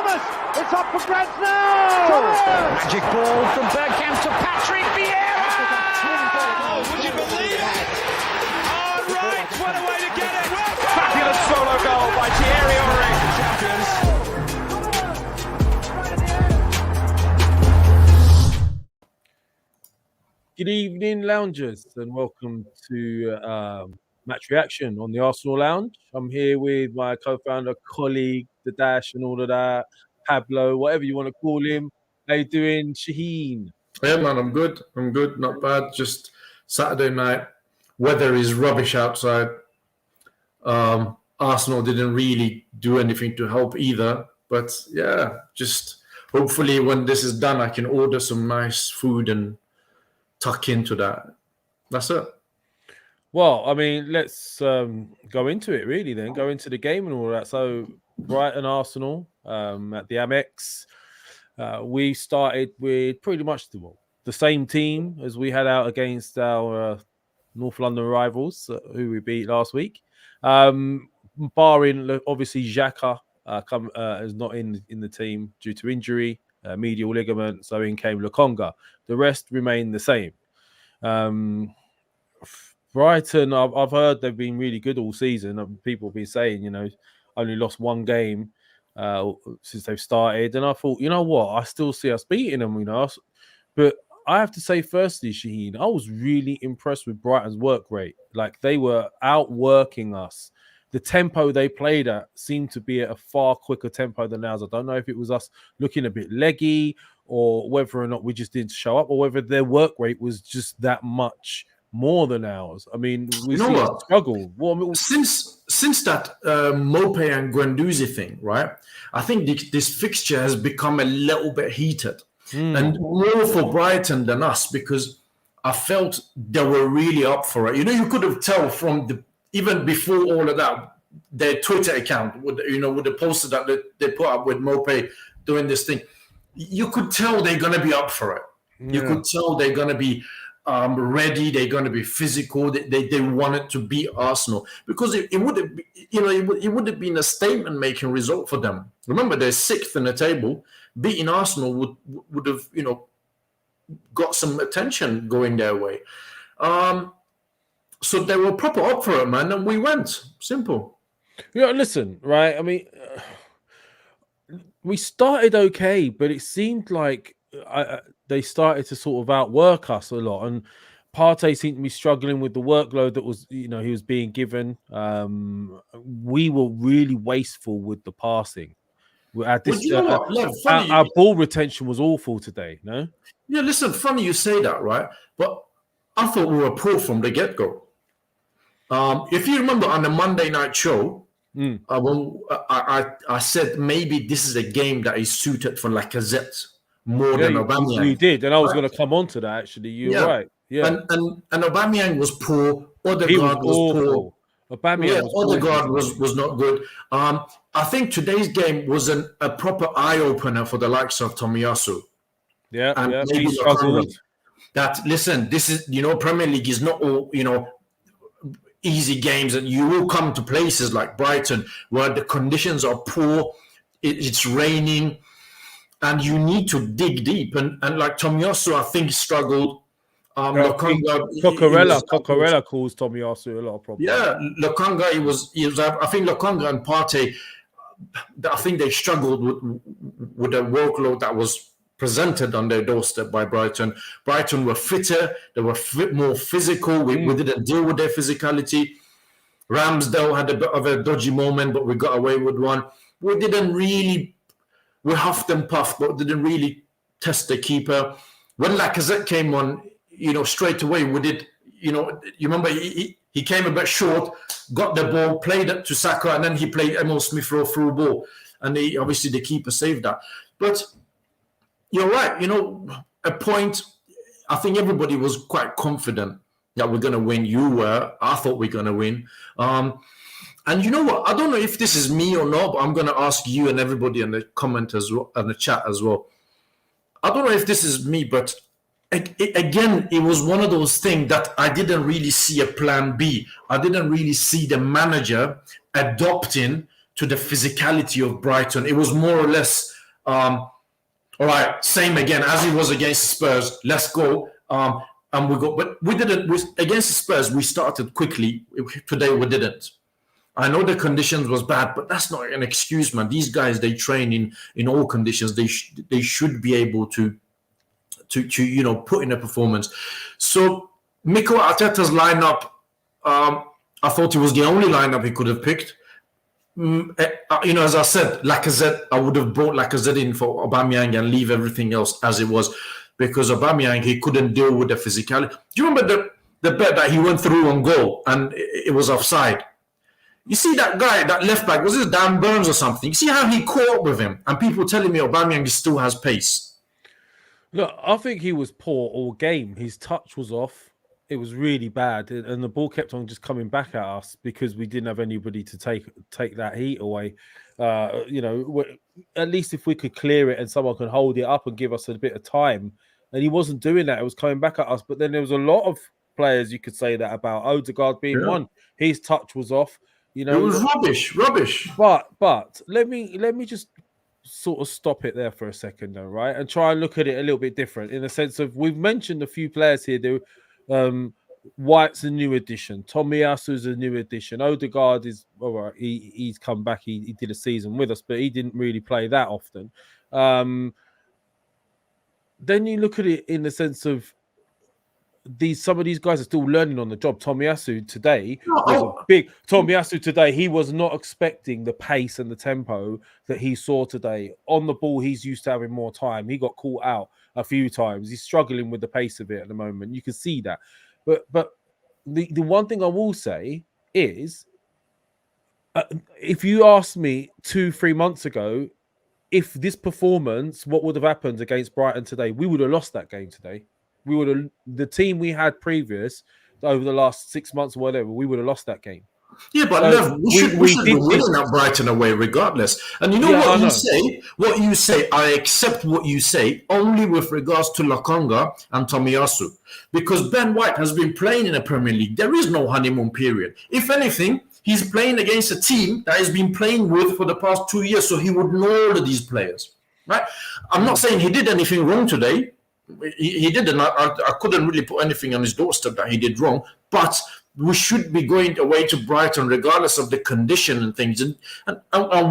Thomas! It's up for grabs now! Magic ball from Bergkamp to Patrick Vieira! Oh, would you believe it? Oh, right, what a way to get it! Fabulous solo goal by Thierry Henry. Champions. Good evening, loungers, and welcome to Match Reaction on the Arsenal Lounge. I'm here with my co-founder, colleague, the Dash, and all of that, Pablo, whatever you want to call him. How you doing, Shahin? Yeah, man, I'm good. Not bad. Just Saturday night. Weather is rubbish outside. Arsenal didn't really do anything to help either. But yeah, just hopefully when this is done, I can order some nice food and tuck into that. That's it. Well, I mean, let's go into it, really, then. Go into the game and all that. So, Brighton, Arsenal at the Amex. We started with pretty much the same team as we had out against our North London rivals, who we beat last week. Barring, obviously, Xhaka is not in the team due to injury, medial ligament, so in came Lokonga. The rest remain the same. Brighton, I've heard they've been really good all season. People have been saying, only lost one game since they've started. And I thought, you know what? I still see us beating them, But I have to say, firstly, Shahin, I was really impressed with Brighton's work rate. Like, they were outworking us. The tempo they played at seemed to be at a far quicker tempo than ours. I don't know if it was us looking a bit leggy or whether or not we just didn't show up or whether their work rate was just that much more than ours. I mean, we see a struggle. Since that Mopé and Guendouzi thing, right? I think this fixture has become a little bit heated. And more for Brighton than us, because I felt they were really up for it. You could have tell from even before all of that, their Twitter account, with the poster that they put up with Mopé doing this thing, you could tell they're going to be up for it. Yeah. You could tell they're going to be ready. They're going to be physical. They wanted to beat Arsenal, because it would have, it would have been a statement-making result for them. Remember, they're sixth in the table. Beating Arsenal would have, got some attention going their way. So they were proper up for it, man, and we went. Simple. Listen, right? I mean, we started okay, but it seemed like they started to sort of outwork us a lot, and Partey seemed to be struggling with the workload that was, he was being given. We were really wasteful with the passing. Our ball retention was awful today, no? Yeah, listen, funny you say that, right? But I thought we were poor from the get-go. If you remember on the Monday night show, when I said maybe this is a game that is suited for Lacazette more than Aubameyang. You did, and I was going to come on to that, actually. You're right. Yeah. And Aubameyang was poor. Odegaard was poor. Odegaard was not good. I think today's game was a proper eye-opener for the likes of Tomiyasu. Yeah, and he struggled. Listen, this is, Premier League is not all, easy games, and you will come to places like Brighton where the conditions are poor, it's raining, and you need to dig deep. And like Tomiyasu, I think, struggled. Coquerella caused Tomiyasu a lot of problems. Yeah, Lokonga, he was. I think Lokonga and Partey, I think they struggled with the workload that was presented on their doorstep by Brighton. Brighton were fitter, they were more physical. We didn't deal with their physicality. Ramsdale had a bit of a dodgy moment, but we got away with one. We huffed and puffed, but didn't really test the keeper. When Lacazette came on, straight away we did, you remember he came a bit short, got the ball, played it to Saka, and then he played Emil Smith for a through ball. And obviously the keeper saved that. But you're right, a point, I think everybody was quite confident that we're going to win. You were. I thought we're going to win. And you know what? I don't know if this is me or not, but I'm going to ask you and everybody in the comment as well, and the chat as well. I don't know if this is me, but again, it was one of those things that I didn't really see a plan B. I didn't really see the manager adopting to the physicality of Brighton. It was more or less All right, same again as it was against Spurs. Let's go. And we go, but we didn't. Against the Spurs, we started quickly. Today we didn't. I know the conditions was bad, but that's not an excuse, man. These guys, they train in all conditions. They should be able to put in a performance. So Mikel Arteta's lineup, I thought it was the only lineup he could have picked. As I said, Lacazette, I would have brought Lacazette in for Aubameyang and leave everything else as it was, because Aubameyang, he couldn't deal with the physicality. Do you remember the bet that he went through on goal and it was offside? You see that guy, that left back, was it Dan Burns or something? You see how he caught up with him, and people telling me Aubameyang still has pace. Look, I think he was poor all game. His touch was off. It was really bad, and the ball kept on just coming back at us because we didn't have anybody to take that heat away. At least if we could clear it and someone could hold it up and give us a bit of time, and he wasn't doing that. It was coming back at us. But then there was a lot of players you could say that about. Odegaard being one, his touch was off. It was rubbish. But let me just sort of stop it there for a second, though, right? And try and look at it a little bit different in the sense of we've mentioned a few players here. White's a new addition. Tomiyasu's a new addition. Odegaard is all right. He's come back. He did a season with us, but he didn't really play that often. Then you look at it in the sense of some of these guys are still learning on the job. Tomiyasu today he was not expecting the pace and the tempo that he saw today. On the ball, he's used to having more time. He got caught out a few times. He's struggling with the pace of it at the moment. You can see that. But the one thing I will say is, if you asked me 2-3 months ago, if this performance, what would have happened against Brighton today, we would have lost that game today. We would have, the team we had previous over the last 6 months or whatever, we would have lost that game. Yeah, but so we should be winning at Brighton away regardless. And you know what you say, I accept what you say only with regards to Lokonga and Tomiyasu. Because Ben White has been playing in the Premier League. There is no honeymoon period. If anything, he's playing against a team that he's been playing with for the past 2 years, so he would know all of these players. Right? I'm not saying he did anything wrong today. He didn't. I couldn't really put anything on his doorstep that he did wrong. But we should be going away to Brighton regardless of the condition and things and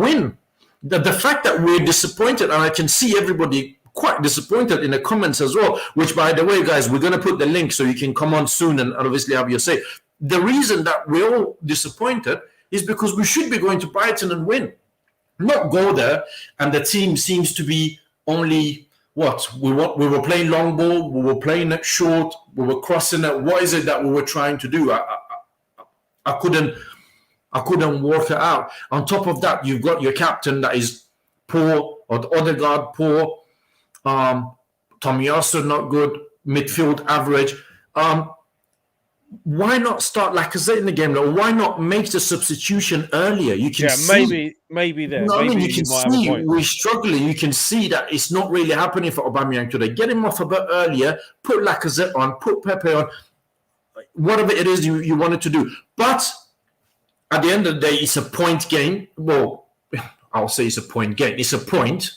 win. The fact that we're disappointed, and I can see everybody quite disappointed in the comments as well, which, by the way, guys, we're going to put the link so you can come on soon and obviously have your say. The reason that we're all disappointed is because we should be going to Brighton and win, not go there and the team seems to be only... What we were playing long ball, we were playing it short, we were crossing it. What is it that we were trying to do? I couldn't work it out. On top of that, you've got your captain that is poor, or Odegaard poor, Tomiyasu not good, midfield average. Why not start Lacazette in the game? Or why not make the substitution earlier? You can see, maybe there. You can see we're struggling. You can see that it's not really happening for Aubameyang today. Get him off a bit earlier. Put Lacazette on. Put Pepe on. Whatever it is you wanted to do. But at the end of the day, it's a point game. Well, I'll say it's a point game. It's a point.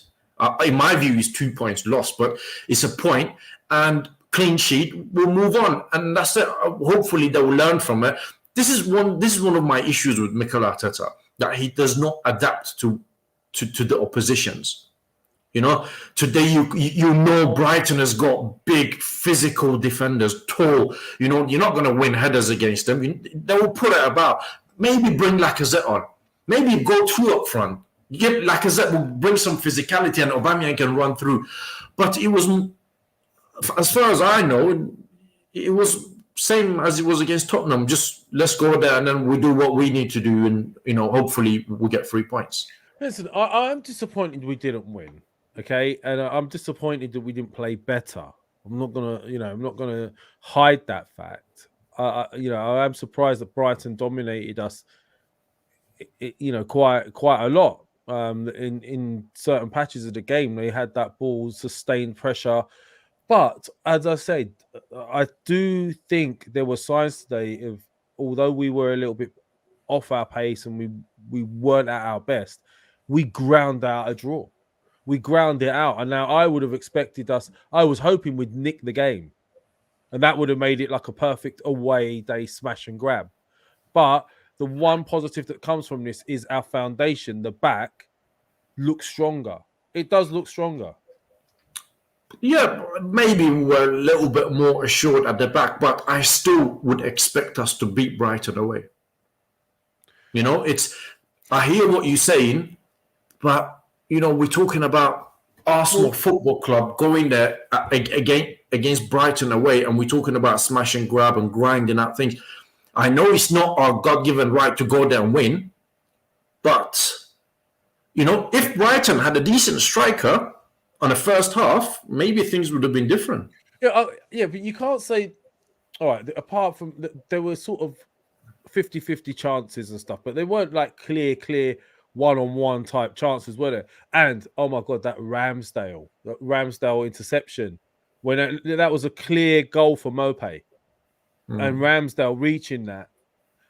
In my view, it's 2 points lost, but it's a point. And clean sheet, we'll move on, and that's it. Hopefully they will learn from it. This is one of my issues with Mikel Arteta, that he does not adapt to the oppositions. Today you know Brighton has got big physical defenders, tall. You're not going to win headers against them. They will put it about. Maybe bring Lacazette on. Maybe go two up front. Lacazette will bring some physicality, and Aubameyang can run through. But it wasn't. As far as I know, it was same as it was against Tottenham. Just let's go there and then we do what we need to do, and hopefully we get 3 points. Listen, I'm disappointed we didn't win. Okay, and I'm disappointed that we didn't play better. I'm not gonna hide that fact. I am surprised that Brighton dominated us. Quite a lot. In certain patches of the game, they had that ball, sustained pressure. But as I said, I do think there were signs today of, although we were a little bit off our pace and we weren't at our best, we ground out a draw. we ground it out. And now I would have expected us, I was hoping we'd nick the game. And that would have made it like a perfect away day smash and grab. But the one positive that comes from this is our foundation, the back, looks stronger. It does look stronger. Yeah, maybe we were a little bit more assured at the back, but I still would expect us to beat Brighton away. You know, I hear what you're saying, but, you know, we're talking about Arsenal Football Club going there against Brighton away, and we're talking about smash and grab and grinding out things. I know it's not our God-given right to go there and win, but, you know, if Brighton had a decent striker on the first half, maybe things would have been different. Yeah, but you can't say, all right, apart from, there were sort of 50-50 chances and stuff, but they weren't like clear one-on-one type chances, were there? And, oh my God, that Ramsdale interception, when that was a clear goal for Mopé. And Ramsdale reaching that.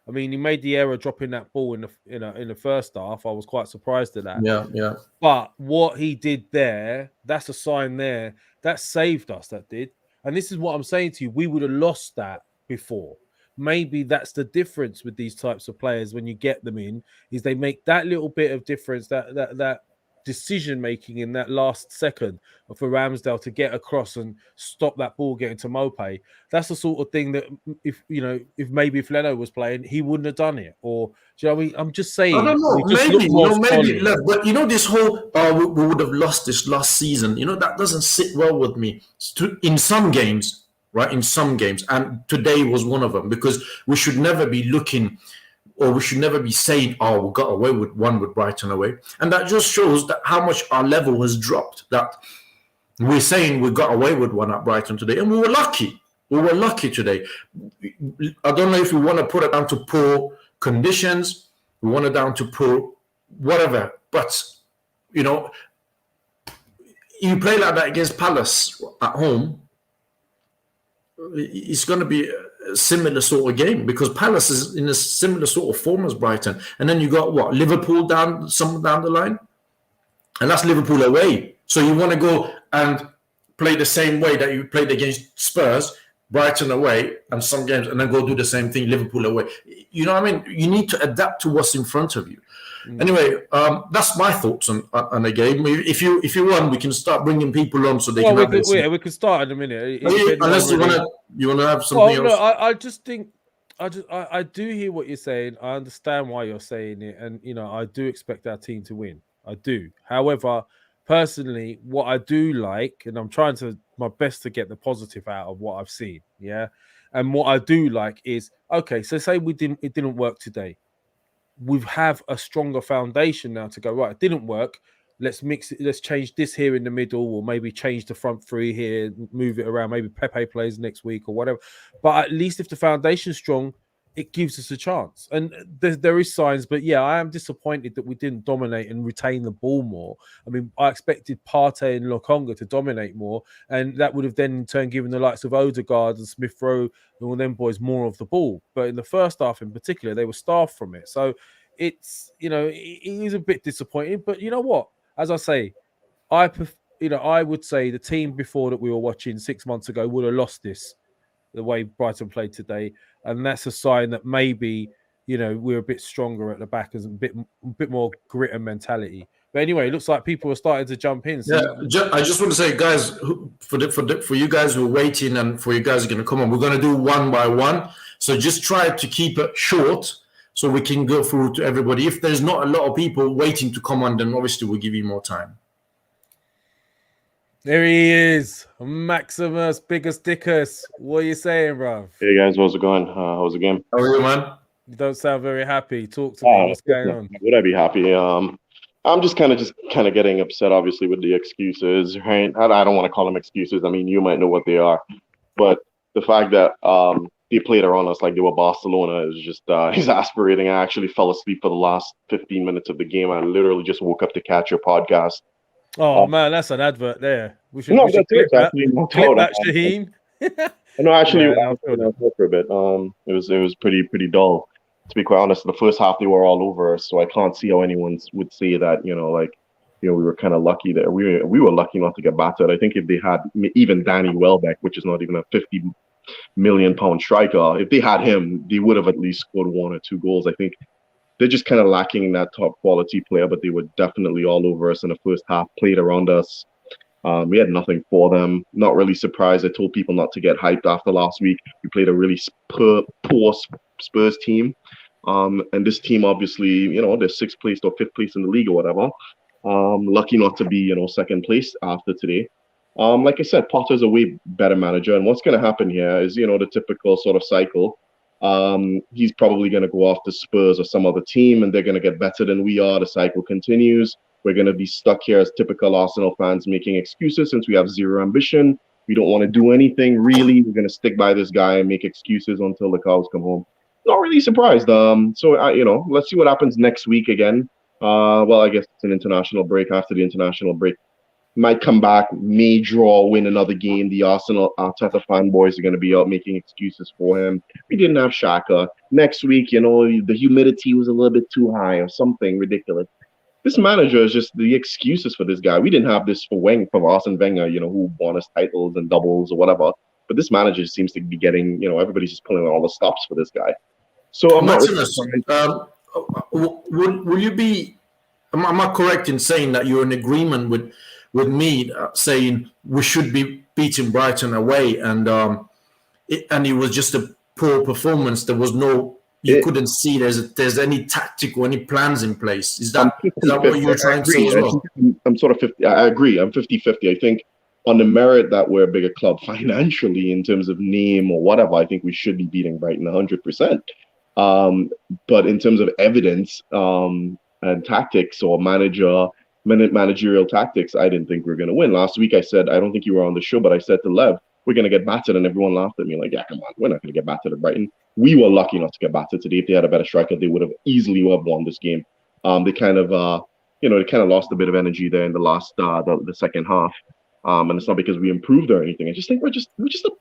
I mean, he made the error dropping that ball in the first half. I was quite surprised at that. Yeah. But what he did there, that's a sign there. That saved us, that did. And this is what I'm saying to you. We would have lost that before. Maybe that's the difference with these types of players when you get them in, is they make that little bit of difference, that decision making in that last second for Ramsdale to get across and stop that ball getting to Mopé. That's the sort of thing that if maybe if Leno was playing, he wouldn't have done it. Or do you know what I mean? I'm just saying. I don't know. Maybe, but you know, this whole we would have lost this last season. You know, that doesn't sit well with me. In some games, right? In some games, and today was one of them, because we should never be looking. Or we should never be saying, oh, we got away with one with Brighton away. And that just shows that how much our level has dropped. That we're saying we got away with one at Brighton today. And we were lucky. We were lucky today. I don't know if we want to put it down to poor conditions. We want it down to poor whatever. But, you know, you play like that against Palace at home, it's going to be a similar sort of game, because Palace is in a similar sort of form as Brighton. And then you got Liverpool down the line, and that's Liverpool away. So you want to go and play the same way that you played against Spurs, Brighton away, and some games, and then go do the same thing, Liverpool away. You know what I mean? You need to adapt to what's in front of you. Anyway, that's my thoughts on the game. If you want, we can start bringing people on so they can. We can start in a minute. Unless you want to have something else. No, I just think I do hear what you're saying. I understand why you're saying it, and you know I do expect our team to win. I do. However, personally, what I do like, and I'm trying my best to get the positive out of what I've seen. Yeah, and what I do like is, okay, so say it didn't work today. We have a stronger foundation now to go, right, it didn't work. Let's mix it. Let's change this here in the middle, or maybe change the front three here, move it around. Maybe Pepe plays next week or whatever. But at least if the foundation's strong, it gives us a chance. And there is signs, but yeah, I am disappointed that we didn't dominate and retain the ball more. I mean, I expected Partey and Lokonga to dominate more, and that would have then in turn given the likes of Odegaard and Smith Rowe and all them boys more of the ball. But in the first half in particular, they were starved from it. So it's, you know, it is a bit disappointing. But you know what? As I say, I would say the team before that we were watching 6 months ago would have lost this, the way Brighton played today. And that's a sign that maybe, you know, we're a bit stronger at the back, as a bit more grit and mentality. But anyway, it looks like people are starting to jump in. So. Yeah, I just want to say, guys, for you guys who are waiting and for you guys who are going to come on, we're going to do one by one. So just try to keep it short so we can go through to everybody. If there's not a lot of people waiting to come on, then obviously we'll give you more time. There he is, Maximus, biggest dickus. What are you saying, bruv? Hey guys, how's it going? How's the game? How are you, man? You don't sound very happy. Talk to me. What's going on? Would I be happy? I'm just kind of getting upset, obviously, with the excuses, right? I don't want to call them excuses. I mean, you might know what they are, but the fact that they played around us like they were Barcelona is just exasperating. I actually fell asleep for the last 15 minutes of the game. I literally just woke up to catch your podcast. Oh man, that's an advert there. We should clip that. Clip that, Shahin. No, actually, I was for a bit. It was pretty dull, to be quite honest. The first half they were all over us, so I can't see how anyone would say that, you know, like we were kind of lucky there. We were lucky not to get battered. I think if they had even Danny Welbeck, which is not even a 50 million pound striker, if they had him, they would have at least scored 1 or 2 goals. I think they're just kind of lacking in that top quality player, but they were definitely all over us in the first half, played around us. We had nothing for them. Not really surprised. I told people not to get hyped after last week. We played a really poor Spurs team. And this team, obviously, they're 6th place or 5th place in the league or whatever. Lucky not to be, 2nd place after today. Like I said, Potter's a way better manager. And what's going to happen here is, the typical sort of cycle. He's probably going to go off to Spurs or some other team, and they're going to get better than we are. The cycle continues. We're going to be stuck here as typical Arsenal fans making excuses since we have zero ambition. We don't want to do anything, really. We're going to stick by this guy and make excuses until the cows come home. Not really surprised. So, let's see what happens next week again. Well, I guess it's an international break. After the international break, might come back, may draw, win another game. The Arsenal Arteta fanboys are going to be out making excuses for him. We didn't have Xhaka. Next week, the humidity was a little bit too high or something ridiculous. This manager is just the excuses for this guy. We didn't have this for Arsene Wenger, who won us titles and doubles or whatever. But this manager seems to be getting, everybody's just pulling all the stops for this guy. So I'm Maximus, will you be? Am I correct in saying that you're in agreement with me saying we should be beating Brighton away, and it was just a poor performance? There was you couldn't see there's any tactic or any plans in place. Is that what you're trying to say as well? I'm sort of 50. I agree. I'm 50-50. I think on the merit that we're a bigger club financially in terms of name or whatever, I think we should be beating Brighton 100%. But in terms of evidence and tactics or managerial tactics, I didn't think we were going to win. Last week I said, I don't think you were on the show, but I said to Lev, we're going to get battered, and everyone laughed at me like, yeah, come on, we're not going to get battered at Brighton. We were lucky not to get battered today. If they had a better striker, they would have easily won this game. They kind of lost a bit of energy there in the last the second half. And it's not because we improved or anything. I just think we're just a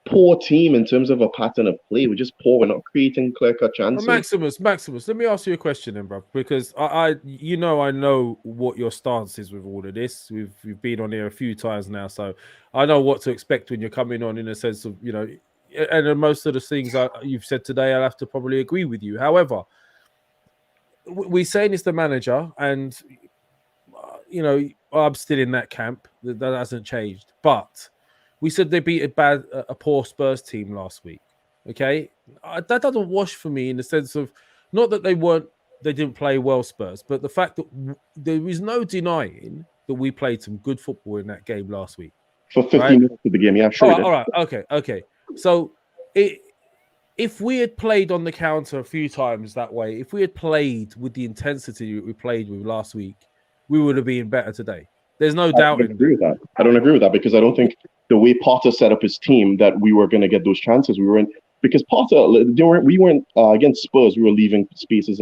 poor team in terms of a pattern of play. We're just poor. We're not creating clear-cut chances. Maximus, let me ask you a question then, bro, because I know what your stance is with all of this. We've been on here a few times now, so I know what to expect when you're coming on, in a sense of, and most of the things you've said today, I'll have to probably agree with you. However, we're saying it's the manager, and I'm still in that camp. That hasn't changed, but we said they beat a poor Spurs team last week. Okay, that doesn't wash for me in the sense of, not that they didn't play well, Spurs, but the fact that there is no denying that we played some good football in that game last week. For 15 minutes of the game, yeah, sure. All right, okay. So if we had played on the counter a few times that way, if we had played with the intensity we played with last week, we would have been better today. There's no doubt. I don't agree with that because I don't think the way Potter set up his team that we were going to get those chances. Because Potter, we weren't against Spurs. We were leaving spaces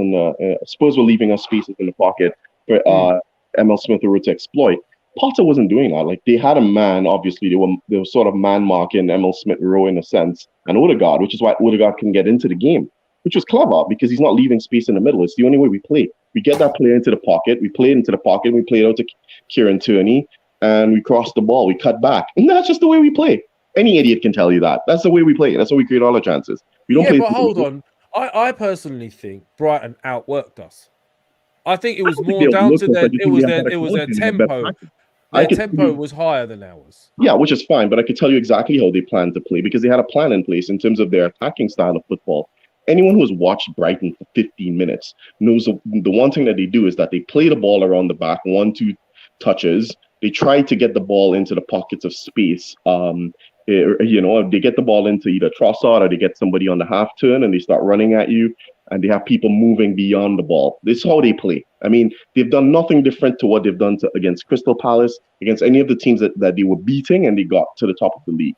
Spurs were leaving us spaces in the pocket for ML Smith were to exploit. Potter wasn't doing that. Like, they had a man. Obviously, they were sort of man marking ML Smith Rowe in a sense, and Odegaard, which is why Odegaard can get into the game, which was clever because he's not leaving space in the middle. It's the only way we play. We get that player into the pocket. We play it into the pocket. We play it out to Kieran Tierney, and we cross the ball. We cut back, and that's just the way we play. Any idiot can tell you that. That's the way we play. That's how we create all our chances. We don't play. But hold on. I personally think Brighton outworked us. I think it was more down to their tempo. Their tempo was higher than ours. Yeah, which is fine, but I could tell you exactly how they planned to play because they had a plan in place in terms of their attacking style of football. Anyone who has watched Brighton for 15 minutes knows the one thing that they do is that they play the ball around the back, 1-2 touches. They try to get the ball into the pockets of space. They get the ball into either Trossard or they get somebody on the half turn and they start running at you, and they have people moving beyond the ball. This is how they play. I mean, they've done nothing different to what they've done against Crystal Palace, against any of the teams that they were beating and they got to the top of the league.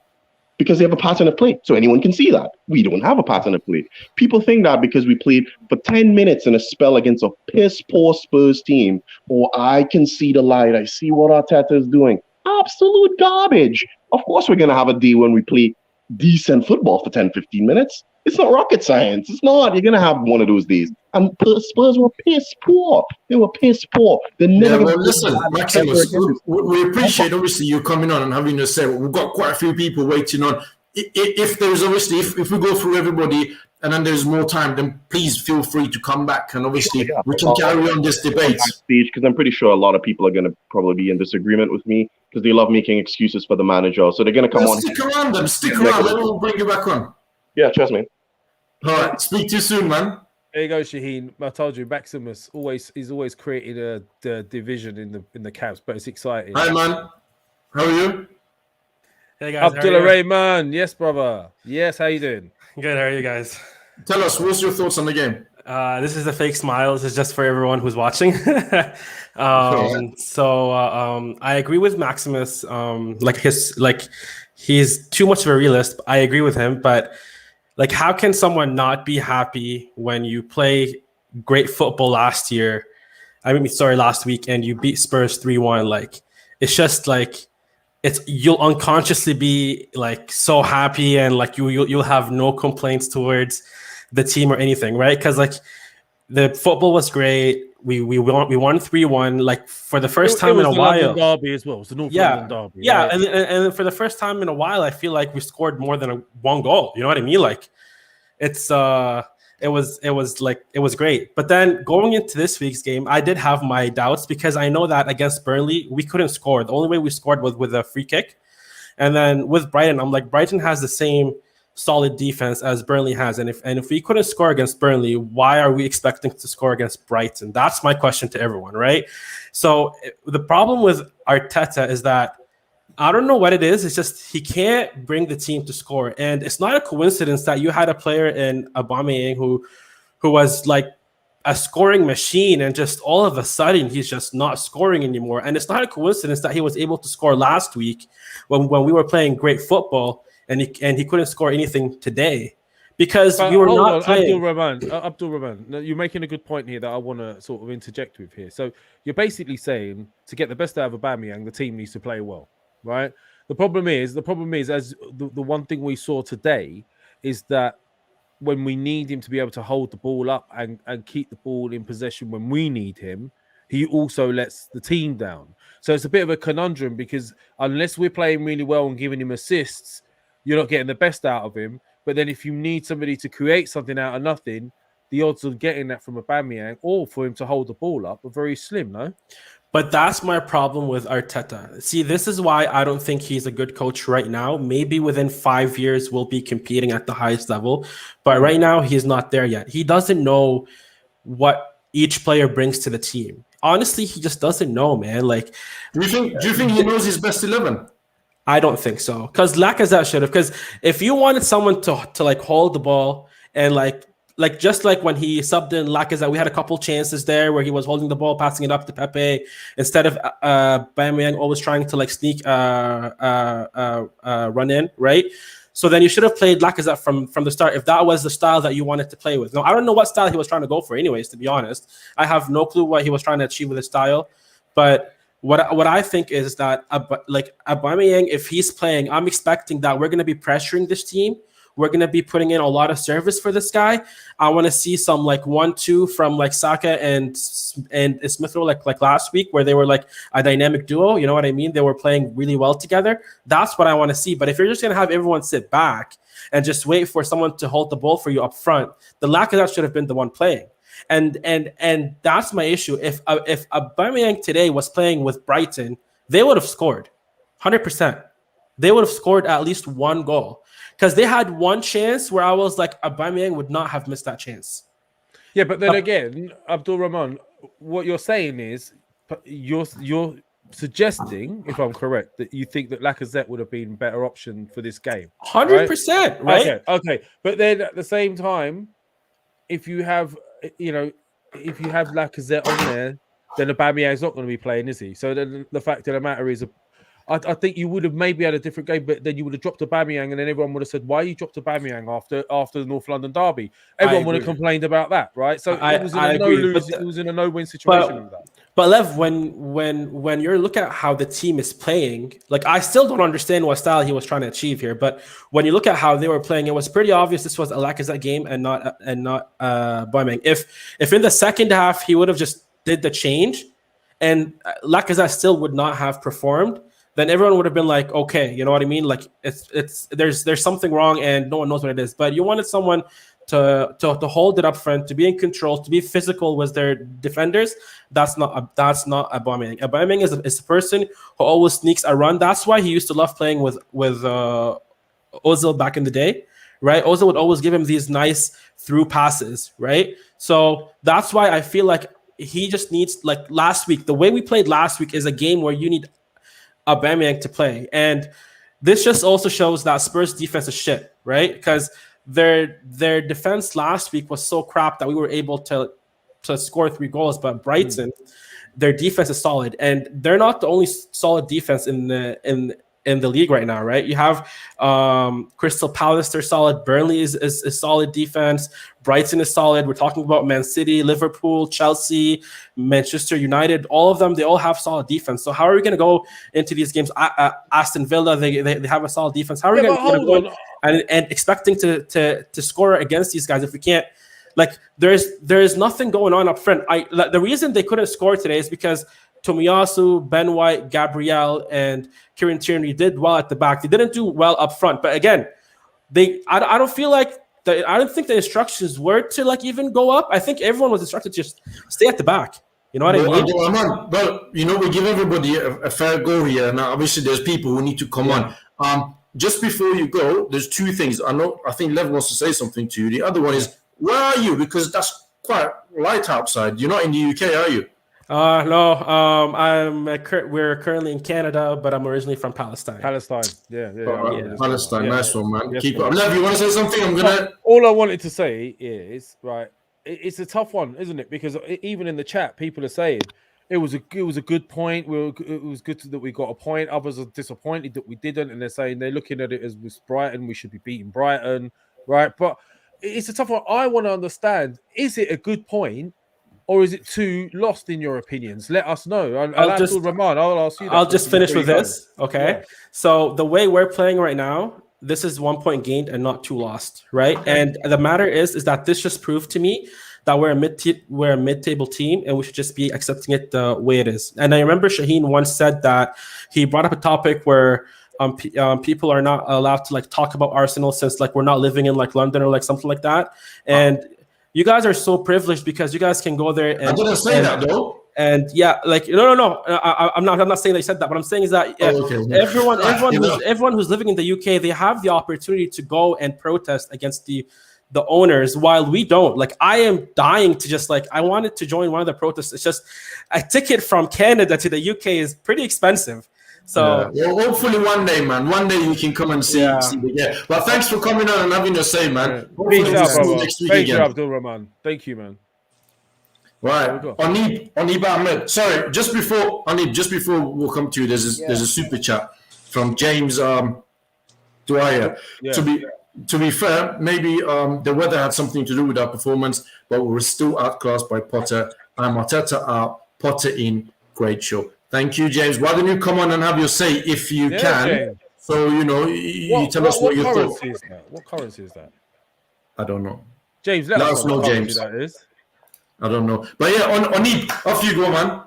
Because they have a pattern of play. So anyone can see that. We don't have a pattern of play. People think that because we played for 10 minutes in a spell against a piss-poor Spurs team, or I can see the light. I see what Arteta is doing. Absolute garbage. Of course we're going to have a day when we play decent football for 10, 15 minutes. It's not rocket science. It's not. You're gonna have one of those days. And Spurs were piss poor. They were piss poor. They're never Yeah, gonna well, listen, Maximus, we appreciate obviously you coming on and having to say. We've got quite a few people waiting on. If there's obviously if we go through everybody and then there's more time, then please feel free to come back and obviously we can carry on this debate. Because I'm pretty sure a lot of people are gonna probably be in disagreement with me because they love making excuses for the manager. So they're gonna come on. Stick around, then. Stick around. Then we'll bring you back on. Yeah, trust me. All right. Speak to you soon, man. There you go, Shahin. I told you, Maximus he's always created the division in the Cavs, but it's exciting. Hi, man. How are you? Hey guys, Abdullah Rahman, yes, brother. Yes, how you doing? Good. How are you guys? Tell us, what's your thoughts on the game? This is a fake smile. This is just for everyone who's watching. I agree with Maximus. He's too much of a realist. I agree with him, but like, how can someone not be happy when you play great football last week, and you beat Spurs 3-1? Like, it's just like you'll unconsciously be like so happy, and like you'll have no complaints towards the team or anything, right? Because like the football was great. We won 3-1, like for the first time in a while. London derby as well. It's the North London derby. Yeah, right? and for the first time in a while, I feel like we scored more than one goal. You know what I mean? Like it was great. But then going into this week's game, I did have my doubts because I know that against Burnley we couldn't score. The only way we scored was with a free kick. And then with Brighton, I'm like, Brighton has the same solid defense as Burnley has, and if we couldn't score against Burnley, why are we expecting to score against Brighton? That's my question to everyone, right? So the problem with Arteta is that I don't know what it is. It's just he can't bring the team to score, and it's not a coincidence that you had a player in Aubameyang who was like a scoring machine, and just all of a sudden he's just not scoring anymore. And it's not a coincidence that he was able to score last week when we were playing great football. And he couldn't score anything today because we were not playing. Abdul Rahman, you're making a good point here that I want to sort of interject with here. So you're basically saying to get the best out of Aubameyang, the team needs to play well, right? The problem is, as the one thing we saw today is that when we need him to be able to hold the ball up and keep the ball in possession when we need him, he also lets the team down. So it's a bit of a conundrum because unless we're playing really well and giving him assists, you're not getting the best out of him. But then if you need somebody to create something out of nothing, the odds of getting that from Aubameyang or for him to hold the ball up are very slim, no? But that's my problem with Arteta. See, this is why I don't think he's a good coach right now. Maybe within 5 years, we'll be competing at the highest level. But right now, he's not there yet. He doesn't know what each player brings to the team. Honestly, he just doesn't know, man. Like, do you think he knows his best 11? I don't think so, because Lacazette should have. Because if you wanted someone to like hold the ball and like just like when he subbed in Lacazette, we had a couple chances there where he was holding the ball, passing it up to Pepe instead of Aubameyang always trying to like sneak run in, right? So then you should have played Lacazette from the start if that was the style that you wanted to play with. Now I don't know what style he was trying to go for, anyways. To be honest, I have no clue what he was trying to achieve with his style, but. What I think is that like Aubameyang, if he's playing, I'm expecting that we're going to be pressuring this team. We're going to be putting in a lot of service for this guy. I want to see some like 1-2 from like Saka and Smith Rowe like last week where they were like a dynamic duo. You know what I mean? They were playing really well together. That's what I want to see. But if you're just going to have everyone sit back and just wait for someone to hold the ball for you up front, the Lacazette should have been the one playing. And that's my issue. If Aubameyang today was playing with Brighton, they would have scored 100%. They would have scored at least one goal because they had one chance where I was like, Aubameyang would not have missed that chance. Yeah, but then again, Abdul Rahman, what you're saying is you're suggesting, if I'm correct, that you think that Lacazette would have been a better option for this game. 100%, right? Okay. But then at the same time, if you have Lacazette on there, then Aubameyang's not going to be playing, is he? So then the fact of the matter is, I think you would have maybe had a different game, but then you would have dropped Aubameyang, and then everyone would have said, "Why you dropped Aubameyang after the North London derby?" Everyone would have complained about that, right? So it was in a no-win situation with that. But Lev, when you're looking at how the team is playing, like I still don't understand what style he was trying to achieve here. But when you look at how they were playing, it was pretty obvious this was a Lacazette game and not Aubameyang. If in the second half he would have just did the change, and Lacazette still would not have performed, then everyone would have been like, okay, you know what I mean? Like it's there's something wrong and no one knows what it is. But you wanted someone to hold it up front, to be in control, to be physical with their defenders. That's not Aubameyang. Aubameyang is a person who always sneaks a run. That's why he used to love playing with Ozil back in the day, right? Ozil would always give him these nice through passes, right? So that's why I feel like he just needs, like last week, the way we played last week is a game where you need Aubameyang to play. And this just also shows that Spurs defense is shit, right? Because their defense last week was so crap that we were able to score 3 goals. But Brighton, their defense is solid, and they're not the only solid defense in the league right now, right? You have Crystal Palace, they're solid. Burnley is solid defense. Brighton is solid. We're talking about Man City, Liverpool, Chelsea, Manchester United. All of them, they all have solid defense. So how are we going to go into these games? Aston Villa, they have a solid defense. How are we going to go and expecting to score against these guys if we can't? Like there's nothing going on up front. The reason they couldn't score today is because Tomiyasu, Ben White, Gabriel, and Kieran Tierney did well at the back. They didn't do well up front. But again, I don't feel like I don't think the instructions were to like even go up. I think everyone was instructed to just stay at the back. You know what I mean? But you know, we give everybody a fair go here. Now, obviously, there's people who need to come on. Just before you go, there's 2 things. I think Lev wants to say something to you. The other one is, where are you? Because that's quite light outside. You're not in the UK, are you? No. We're currently in Canada, but I'm originally from Palestine. Yeah. Palestine, nice one, man. Yes, keep up. Lev, you want to say something? All I wanted to say is, right, it's a tough one, isn't it? Because even in the chat, people are saying it was a good point. It was good that we got a point. Others are disappointed that we didn't, and they're saying they're looking at it as with Brighton, we should be beating Brighton, right? But it's a tough one. I want to understand: is it a good point, or is it too lost in your opinions? Let us know. I'll ask you that. I'll just finish with this, okay? Yeah. So the way we're playing right now, this is 1 point gained and not 2 lost, right? Okay. And the matter is that this just proved to me that we're a mid-table team, and we should just be accepting it the way it is. And I remember Shahin once said that he brought up a topic where people are not allowed to like talk about Arsenal since like we're not living in like London or like something like that. And you guys are so privileged because you guys can go there. And I didn't say that though. And yeah, like no. I'm not saying they said that. What I'm saying is that everyone who's living in the UK, they have the opportunity to go and protest against the owners, while we don't. Like I am dying to just like I wanted to join one of the protests. It's just a ticket from Canada to the UK is pretty expensive. So well, hopefully one day, man. One day you can come and see the game. But thanks for coming on and having your say, man. Thank you, Abdul Rahman. Thank you, man. Right, Anib Ahmed. Sorry, just before we'll come to you, there's a super chat from James Dwyer. Yeah. To be fair, maybe the weather had something to do with our performance, but we were still outclassed by Potter. I'm Arteta out, Potter in. Great show. Thank you, James. Why don't you come on and have your say if you can? James. So, you tell us what you thought. What currency is that? I don't know. James, let us know, James. That is. I don't know. But yeah, on off you go, man.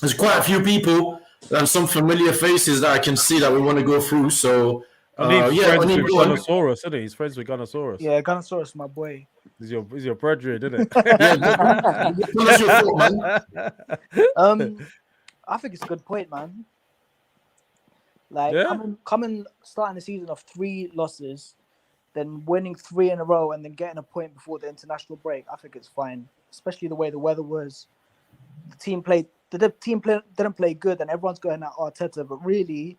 There's quite a few people and some familiar faces that I can see that we want to go through. So, friends with Gunnosaurus, isn't he? He's friends with Gunnosaurus. Yeah, Gunnosaurus, my boy. He's your brethren, isn't it? Tell us your thought, man. I think it's a good point, man. Like coming starting the season of 3 losses, then winning 3 in a row, and then getting a point before the international break. I think it's fine, especially the way the weather was. The team didn't play good, and everyone's going at Arteta, but really,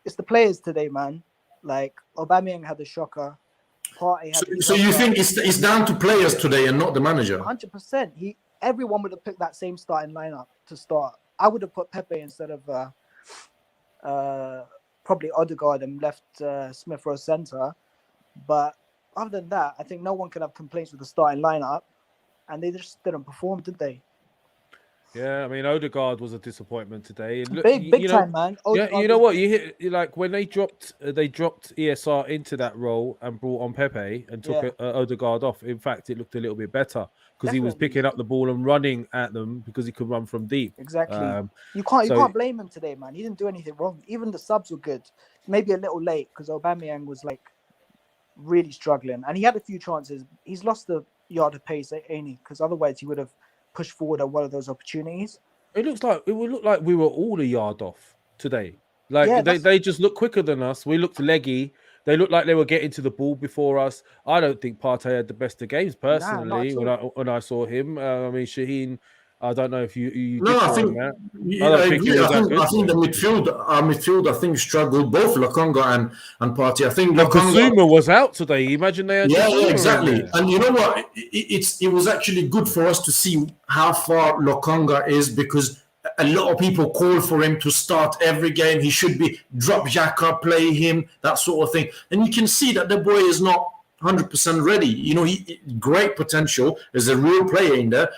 it's the players today, man. Like Aubameyang had the shocker. Partey had so you think it's down to players today and not the manager? 100%. Everyone would have picked that same starting lineup to start. I would have put Pepe instead of probably Odegaard and left Smith Rowe centre. But other than that, I think no one can have complaints with the starting lineup, and they just didn't perform, did they? Yeah, I mean Odegaard was a disappointment today. And look, Big time, man. Yeah, Odegaard you know was- what? Like when they dropped ESR into that role and brought on Pepe and took Odegaard off. In fact, it looked a little bit better because he was Definitely. picking up the ball and running at them because he could run from deep. Exactly. You so- can't blame him today, man. He didn't do anything wrong. Even the subs were good. Maybe a little late because Aubameyang was like really struggling, and he had a few chances. He's lost the yard of pace, ain't he? Because otherwise he would have pushed forward at one of those opportunities. It would look like we were all a yard off today. Like Yeah, they just look quicker than us. We looked leggy. They looked like they were getting to the ball before us. I don't think Partey had the best of games personally when I saw him. I mean, Shahin, I don't know if you No, I think that. I agree. I think the midfield, I think struggled both Lokonga and Partey. I think Lokonga was out today. Imagine they had exactly. And you know what? It was actually good for us to see how far Lokonga is because a lot of people call for him to start every game. He should be drop Xhaka, play him, that sort of thing. And you can see that the boy is not 100% ready. You know, he great potential. There's a real player in there.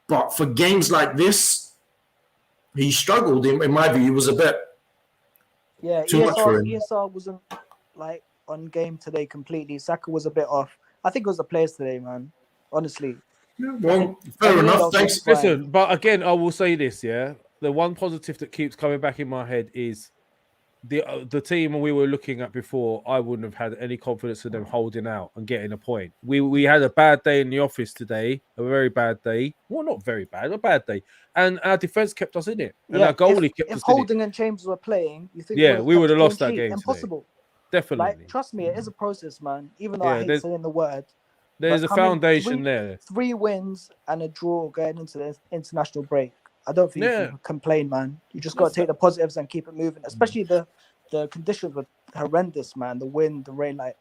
But for games like this, he struggled. In my view, he was a bit too much for him. ESR wasn't like on game today completely. Saka was a bit off. I think it was the players today, man. Honestly. Yeah, well, fair enough. Thanks. Listen, but again, I will say this, yeah. The one positive that keeps coming back in my head is the team we were looking at before. I wouldn't have had any confidence in them holding out and getting a point. We had a bad day in the office today, a very bad day. Well, not very bad, a bad day. And our defense kept us in it, and our goalie kept us in it. If Holding and Chambers were playing, you think we would have lost that game. Impossible. Today. Definitely. Like, trust me, it is a process, man. Even though I hate saying the word. There's a foundation there. 3 wins and a draw going into the international break. I don't think you can complain, man. You just got to take the positives and keep it moving. Especially the conditions were horrendous, man. The wind, the rain, like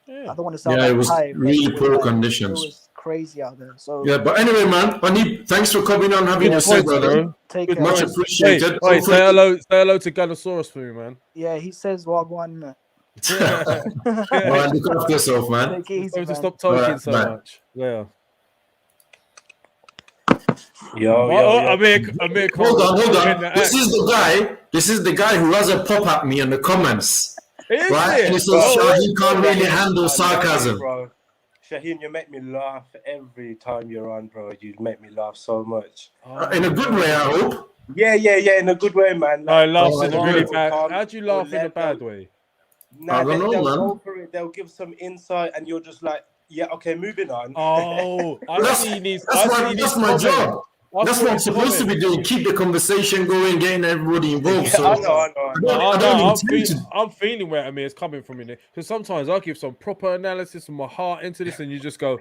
I don't want to sound it was really poor conditions. It was crazy out there. So but anyway, man, thanks for coming on, having a say, brother. Take care. Much appreciated. Wait, say hello to Gunnosaurus for me, man. Yeah, he says Wagwan. Well, look after yourself, man. Take it easy, to stop talking so much. Yeah. Amir, hold on. This is the guy who has a pop at me in the comments. Right? And he says he can't really handle sarcasm. Bro. Shahin, you make me laugh every time you're on, bro. You make me laugh so much. In a good way, I hope. Yeah, in a good way, man. Like, I laugh in a really bad. How do you laugh in a bad way? Nah, they'll go for it. They'll give some insight, and you're just like, yeah, okay, moving on. Oh, that's my job. That's what I'm supposed to be doing. Keep the conversation going, getting everybody involved. Yeah, I know. I'm feeling where Amir's coming from in it. Because sometimes I'll give some proper analysis from my heart into this, and you just go,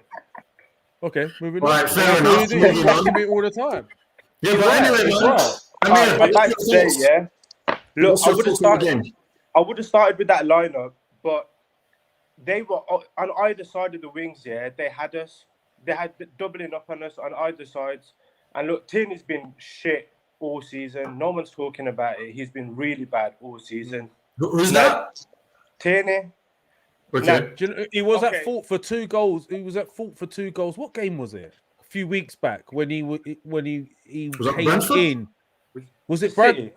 okay, moving on. Right, fair enough. You do it all the time. Yeah, but anyway, man. I'd like to say, look, I would have started with that lineup, but they were on either side of the wings. Yeah, they had us. They had doubling up on us on either sides. And look, Tierney's been shit all season. No one's talking about it. He's been really bad all season. Who's that? Tierney. Okay. He was at fault for 2 goals. He was at fault for 2 goals. What game was it? A few weeks back when he came in. Was it Brentford?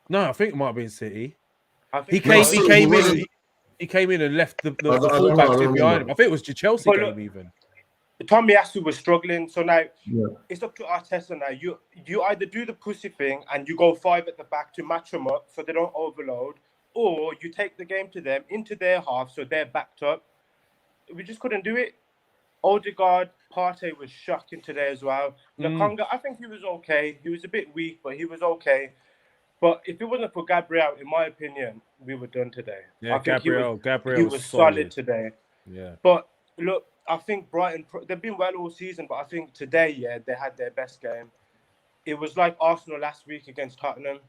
No, I think it might have been City. He came in and left the fullbacks behind him. I think it was the Chelsea game even. Tomiyasu was struggling, so now it's up to Arteta now. You either do the pussy thing and you go 5 at the back to match them up so they don't overload, or you take the game to them into their half so they're backed up. We just couldn't do it. Odegaard, Partey was shocking today as well. Lokonga, I think he was okay. He was a bit weak, but he was okay. But if it wasn't for Gabriel, in my opinion, we were done today. Yeah, Gabriel was solid today. Yeah. But look, I think Brighton, they've been well all season, but I think today, they had their best game. It was like Arsenal last week against Tottenham.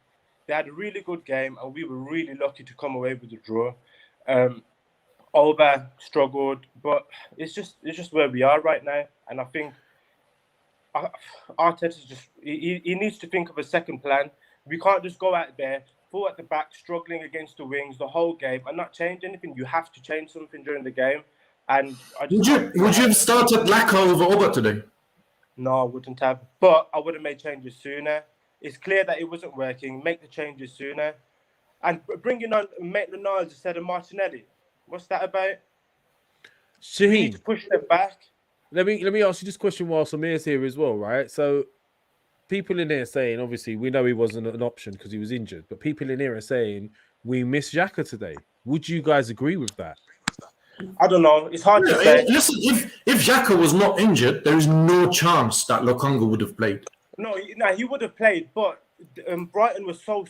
They had a really good game, and we were really lucky to come away with the draw. Oba struggled, but it's just where we are right now. And I think Arteta's he needs to think of a second plan. We can't just go out there, full at the back, struggling against the wings the whole game and not change anything. You have to change something during the game. And would you have started Laka over Oba today? No, I wouldn't have. But I would have made changes sooner. It's clear that it wasn't working. Make the changes sooner. And bringing on Maitland-Niles instead of Martinelli. What's that about? We need Shahin, to push them back. let me ask you this question while Samir's here as well, right? So people in there saying, obviously, we know he wasn't an option because he was injured, but people in here are saying we miss Xhaka today. Would you guys agree with that? I don't know. It's hard to say. Listen, if Xhaka was not injured, there is no chance that Lokonga would have played. No, he would have played, but Brighton was so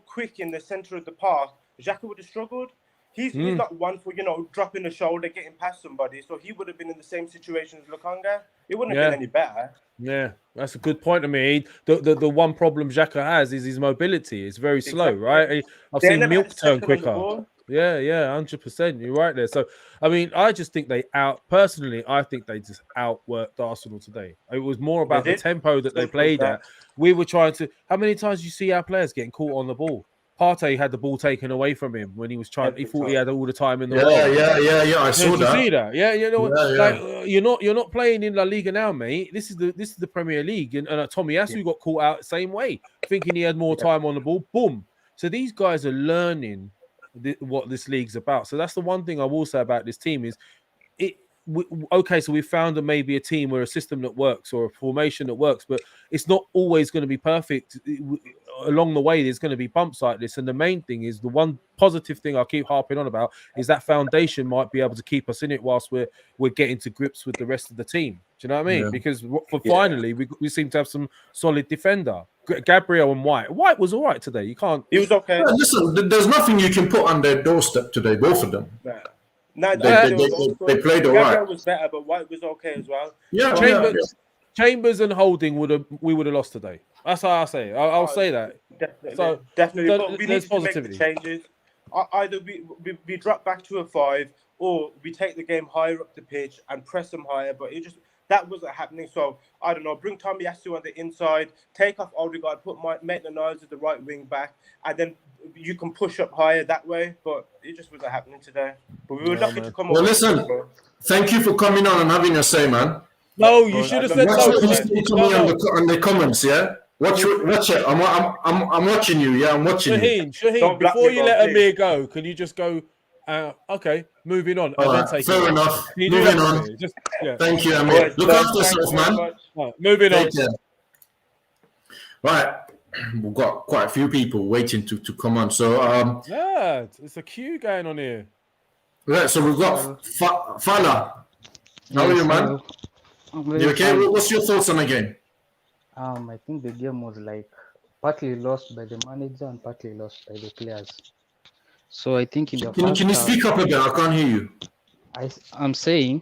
quick in the centre of the park. Xhaka would have struggled. He's not one for, dropping the shoulder, getting past somebody. So he would have been in the same situation as Lokonga. It wouldn't have been any better. Yeah, that's a good point to me. The one problem Xhaka has is his mobility. It's very slow, right? I've seen Milk turn quicker. Yeah, 100%. You're right there. So, I mean, I just think personally, I think they just outworked Arsenal today. It was more about the tempo that they played at. We were trying to, how many times do you see our players getting caught on the ball? Partey had the ball taken away from him when he was trying. He thought he had all the time in the world. Yeah. I saw that. You see that? Yeah, you know what? Like, you're not playing in La Liga now, mate. This is the Premier League, and Tomiyasu got caught out the same way, thinking he had more time on the ball. Boom. So these guys are learning what this league's about. So that's the one thing I will say about this team is so we found maybe a team or a system that works or a formation that works, but it's not always going to be perfect. Along the way, there's going to be bumps like this. And the main thing is, the one positive thing I keep harping on about is that foundation might be able to keep us in it whilst we're getting to grips with the rest of the team. Do you know what I mean? Yeah. Because finally, we seem to have some solid defender. Gabriel and White. White was all right today. You can't... He was okay. Yeah, listen, there's nothing you can put on their doorstep today, both of them. Yeah. No, they played all right. Gabriel was better, but White was okay as well. Yeah, Chambers and Holding we would have lost today. That's how I say it. I'll say that. Definitely. So definitely. But we need to make the changes. Either we drop back to a 5, or we take the game higher up the pitch and press them higher. But that wasn't happening. So I don't know. Bring Tomiyasu on the inside, take off Odegaard, put Maitland-Niles as the right wing back, and then you can push up higher that way. But it just wasn't happening today. But we were lucky to come on. Well, listen. Thank you for coming on and having a say, man. No, you should have said no. On the comments, yeah. Watch it. I'm watching you. Yeah, I'm watching you. Shahin, before you let Amir go, can you just go? Okay, moving on. Right, fair enough. Moving on. Thank you, Amir. Look after yourself, man. Right, moving on. Right, we've got quite a few people waiting to come on. So it's a queue going on here. Right, so we've got Fala. How are you, man? You okay? What's your thoughts on the game? I think the game was like partly lost by the manager and partly lost by the players. So I think in the can you speak up a bit? I can't hear you. I'm saying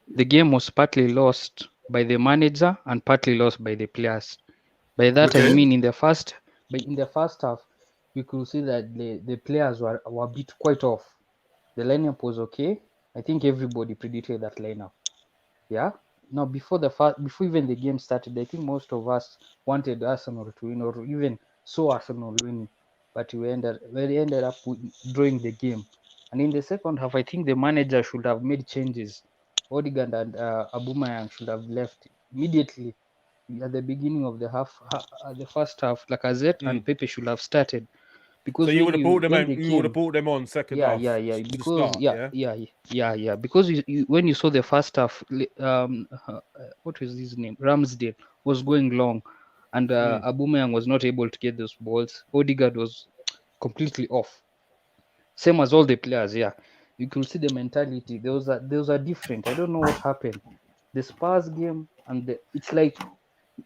the game was partly lost by the manager and partly lost by the players. By that I mean in the first half, we could see that the players were a bit quite off. The lineup was okay. I think everybody predicted that lineup. Yeah. Now, before even the game started, I think most of us wanted Arsenal to win, or even saw Arsenal winning, but we ended up drawing the game. And in the second half, I think the manager should have made changes. Odegaard and Aubameyang should have left immediately at the beginning of the first half. Lacazette and Pepe should have started. Because so you would have brought them on second half. Because when you saw the first half, what was his name? Ramsdale was going long, and Aubameyang was not able to get those balls. Odegaard was completely off. Same as all the players. Yeah, you could see the mentality. Those are different. I don't know what happened. The Spurs game and it's like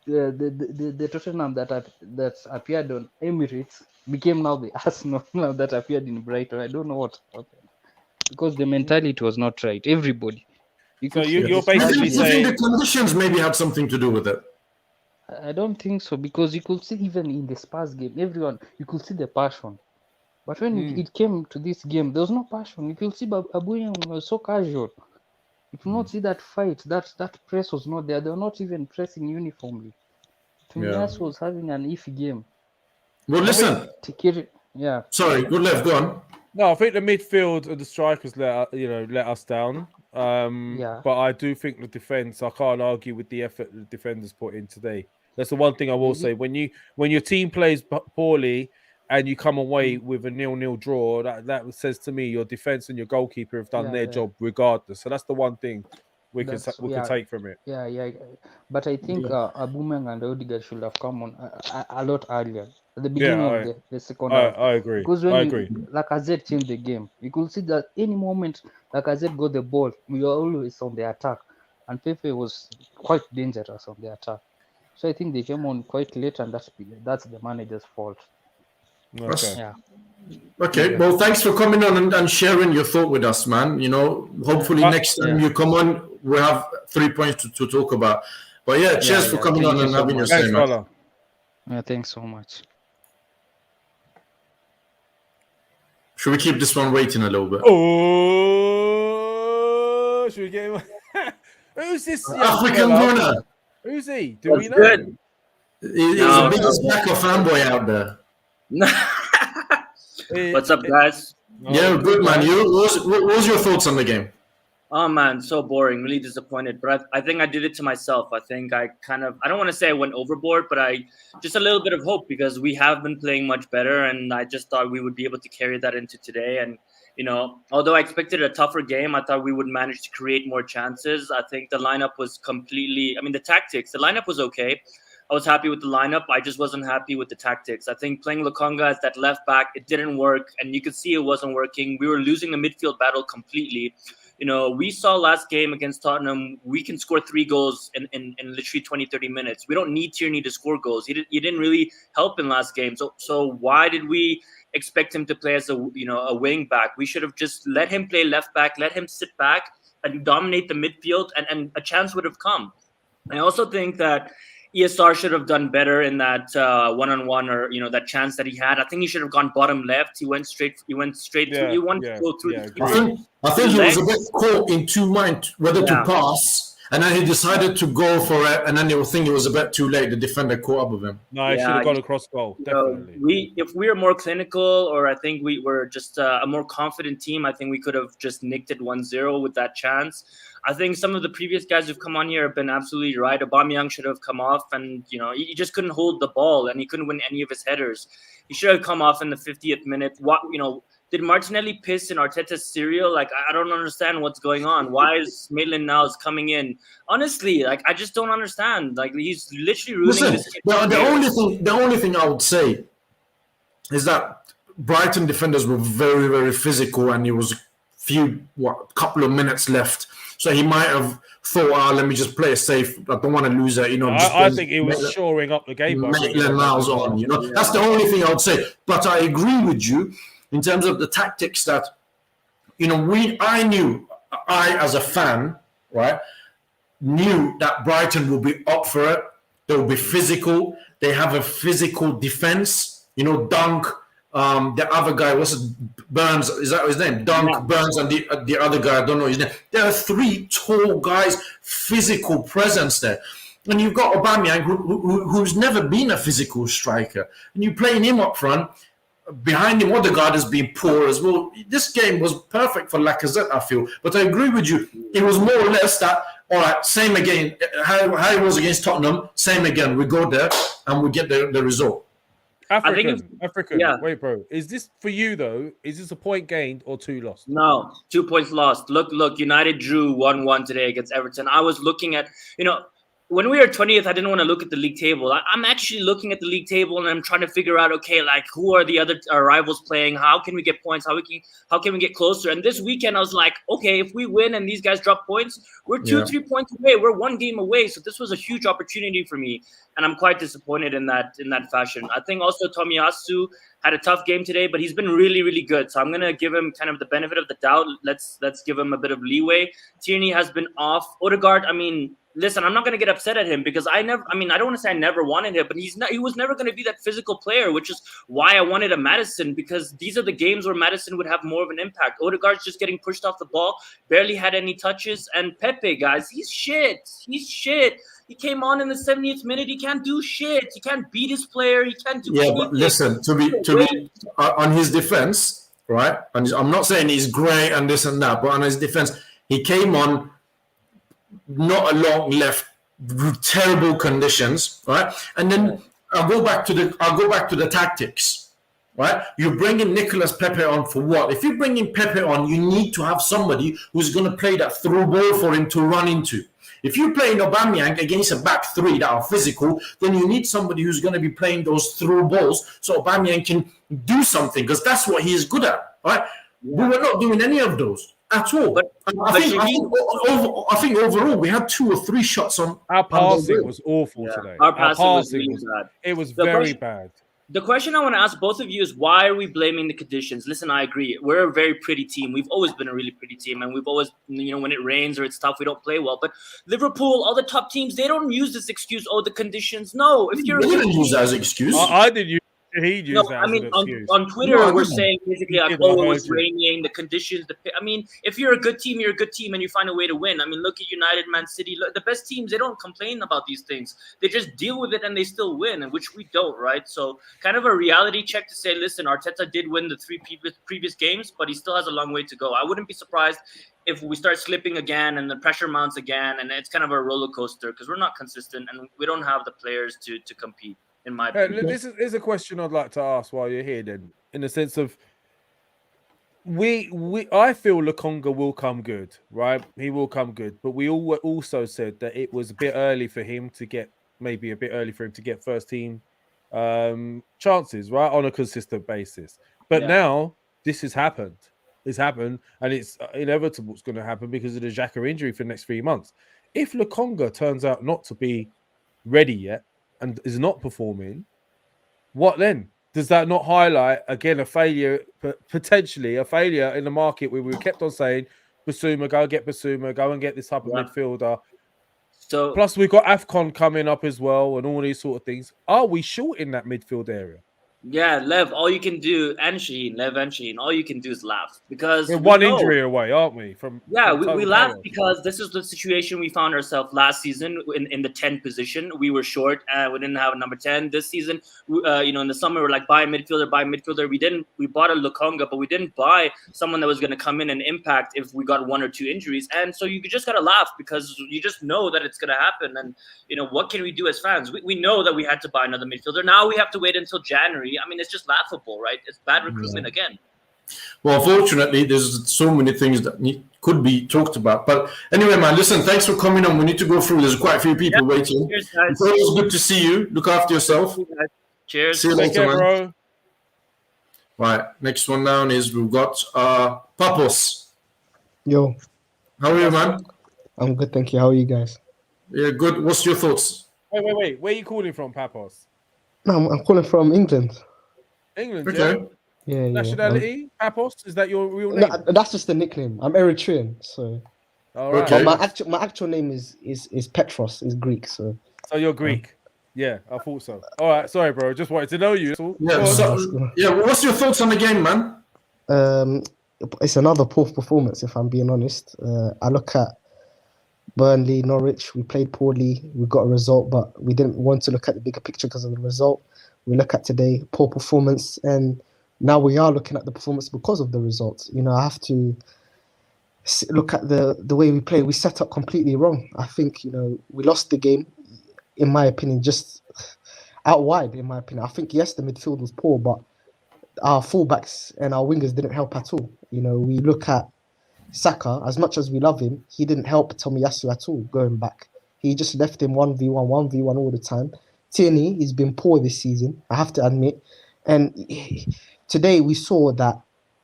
the Tottenham that appeared on Emirates became now the Arsenal now that appeared in Brighton. I don't know what happened because the mentality was not right. Everybody. You're basically saying the conditions maybe had something to do with it. I don't think so, because you could see even in the Spurs game, you could see the passion. But when it came to this game, there was no passion. You could see Aubameyang was so casual. You could not see that fight. That press was not there. They were not even pressing uniformly. Tomiyasu was having an iffy game. Well, listen. Yeah. Sorry, good left. Go on. No, I think the midfield and the strikers let us down. But I do think the defense, I can't argue with the effort the defenders put in today. That's the one thing I will say. When your team plays poorly and you come away with a 0-0 draw, that says to me your defense and your goalkeeper have done their job regardless. So that's the one thing we can take from it. Yeah. But I think Aubameyang and Odegaard should have come on a lot earlier at the beginning of the second half. I agree. Because when Lacazette changed the game, you could see that any moment Lacazette got the ball, we were always on the attack, and Pepe was quite dangerous on the attack. So I think they came on quite late, and that's the manager's fault. Okay. Yeah. Okay. Well, thanks for coming on and sharing your thought with us, man. Hopefully next time you come on, we'll have 3 points to talk about. But cheers for coming on and having your say, man. Yeah, thanks so much. Should we keep this one waiting a little bit? Oh, should we get him? Who's this? African Brunner. Who's he? Do we know? Good. He's the biggest Saka fanboy out there. What's up, guys? Yeah, good, man. What was your thoughts on the game? Oh, man, so boring. Really disappointed. But I think I did it to myself. I think I don't want to say I went overboard, but just a little bit of hope because we have been playing much better. And I just thought we would be able to carry that into today. And, although I expected a tougher game, I thought we would manage to create more chances. I think the lineup was the tactics, the lineup was okay. I was happy with the lineup. I just wasn't happy with the tactics. I think playing Lokonga as that left back, it didn't work. And you could see it wasn't working. We were losing the midfield battle completely. We saw last game against Tottenham, we can score 3 goals in literally 20, 30 minutes. We don't need Tierney to score goals. He didn't really help in last game. So why did we expect him to play as a wing back? We should have just let him play left back, let him sit back and dominate the midfield, and a chance would have come. I also think that ESR should have done better in that one-on-one or that chance that he had. I think he should have gone bottom left. He went straight through. He wanted to go through. I think he was a bit caught in two minds whether to pass, and then he decided to go for it, and then they think it was a bit too late. The defender caught up with him. No, he should have gone across goal. Definitely. If we were more clinical, or I think we were just a more confident team, I think we could have just nicked it 1-0 with that chance. I think some of the previous guys who've come on here have been absolutely right. Aubameyang should have come off, and he just couldn't hold the ball, and he couldn't win any of his headers. He should have come off in the 50th minute. Did Martinelli piss in Arteta's cereal? I don't understand what's going on. Why is Maitland-Niles coming in? Honestly, I just don't understand. He's literally ruining this game. The only thing I would say is that Brighton defenders were very, very physical, and it was couple of minutes left. So he might have thought, let me just play it safe. I don't want to lose it. I think he was shoring up the game. Maitland-Niles on. That's the only thing I would say. But I agree with you in terms of the tactics that, I as a fan, right, knew that Brighton will be up for it. They will be physical. They have a physical defense. Dunk. The other guy, Burns? Is that his name? Dunk, Burns, and the other guy, I don't know his name. There are 3 tall guys, physical presence there. And you've got Aubameyang, who's never been a physical striker. And you're playing him up front. Behind him, Odegaard has been poor as well. This game was perfect for Lacazette, I feel. But I agree with you. It was more or less that, all right, same again. How it was against Tottenham, same again. We go there and we get the result. African. Yeah. Wait, bro. Is this for you though? Is this a point gained or 2 lost? No, 2 points lost. Look. United drew 1-1 today against Everton. I was looking at, when we were 20th, I didn't want to look at the league table. I'm actually looking at the league table, and I'm trying to figure out, okay, who are the other rivals playing? How can we get points? How can we get closer? And this weekend, I was like, okay, if we win and these guys drop points, we're 2-3 points away. We're 1 game away. So this was a huge opportunity for me, and I'm quite disappointed in that fashion. I think also Tomiyasu had a tough game today, but he's been really, really good. So I'm gonna give him kind of the benefit of the doubt. Let's give him a bit of leeway. Tierney has been off. Odegaard, listen, I'm not going to get upset at him because I don't want to say I never wanted him, but he was never going to be that physical player, which is why I wanted a Maddison, because these are the games where Maddison would have more of an impact. Odegaard's just getting pushed off the ball, barely had any touches. And Pepe, guys, he's shit. He came on in the 70th minute. He can't do shit. He can't beat his player. He can't do anything. But listen, to be on his defense, right? And I'm not saying he's great and this and that, but on his defense, He came on not a long left, terrible conditions, right? And then I'll go back to the tactics, right? You bring in Nicolas Pepe on for what? If you bring in Pepe on, you need to have somebody who's going to play that through ball for him to run into. If you're playing Aubameyang against a back three that are physical, then you need somebody who's going to be playing those through balls so Aubameyang can do something, because that's what he is good at, right? We were not doing any of those at all. I think overall we had 2 or 3 shots on. Our passing was awful today. Our passing was really bad. It was very bad. The question I want to ask both of you is, why are we blaming the conditions? Listen, I agree. We're a very pretty team. We've always been a really pretty team, and we've always, when it rains or it's tough, we don't play well. But Liverpool, all the top teams, they don't use this excuse, oh, the conditions. No, if you're... They didn't use that as an excuse. I did use He used that as an excuse. On Twitter, we're saying basically like, oh, it was raining, the conditions. If you're a good team, you're a good team, and you find a way to win. I mean, look at United, Man City. Look, the best teams, they don't complain about these things. They just deal with it, and they still win, and which we don't, right? So kind of a reality check to say, listen, Arteta did win the 3 previous games, but he still has a long way to go. I wouldn't be surprised if we start slipping again and the pressure mounts again, and it's kind of a roller coaster because we're not consistent and we don't have the players to compete. In my opinion. This is a question I'd like to ask while you're here, then, in the sense of I feel Lukonga will come good, right? He will come good, but we all also said that it was a bit early for him to get first team chances, right, on a consistent basis. But now this has happened. It's happened, and it's inevitable. It's going to happen because of the Xhaka injury for the next 3 months. If Lukonga turns out not to be ready yet and is not performing, what then? Does that not highlight, again, a failure, potentially a failure in the market where we kept on saying, Basuma, go get Basuma, go and get this type of midfielder. So, plus, we've got AFCON coming up as well and all these sort of things. Are we short in that midfield area? Yeah, Lev, all you can do, and Shahin, Lev and Shahin, all you can do is laugh. Because we're one injury away, aren't we? We laugh because this is the situation we found ourselves last season in the 10 position. We were short and we didn't have a number 10. This season, in the summer, we're like, buy a midfielder. We bought a Lukonga, but we didn't buy someone that was going to come in and impact if we got 1 or 2 injuries. And so you just got to laugh because you just know that it's going to happen. And, what can we do as fans? We know that we had to buy another midfielder. Now we have to wait until January. I mean, it's just laughable, right? It's bad recruitment again. Well, fortunately, there's so many things that could be talked about. But anyway, man, listen, thanks for coming on. We need to go through. There's quite a few people waiting. Cheers, guys. It's always good to see you. Look after yourself. Cheers. See you later, man. Bro. Right, next one down is we've got Papos. Yo. How are you, man? I'm good, thank you. How are you guys? Yeah, good. What's your thoughts? Wait. Where are you calling from, Papos? No, I'm calling from England. England, okay. Yeah. Nationality? Papos? Is that your real name? No, that's just the nickname. I'm Eritrean, so. All right. Okay. But my actual name is Petros, is Greek, so. So you're Greek? Yeah, I thought so. All right, sorry, bro. Just wanted to know you. Yeah, what's your thoughts on the game, man? It's another poor performance, if I'm being honest. I look at Burnley, Norwich, we played poorly. We got a result, but we didn't want to look at the bigger picture because of the result. We look at today, poor performance, and now we are looking at the performance because of the results. I have to look at the way we play. We set up completely wrong. I think, we lost the game, in my opinion, just out wide, in my opinion. I think, yes, the midfield was poor, but our fullbacks and our wingers didn't help at all. We look at Saka, as much as we love him, he didn't help Tomiyasu at all going back. He just left him 1v1 all the time. Tierney, he's been poor this season, I have to admit. And today we saw that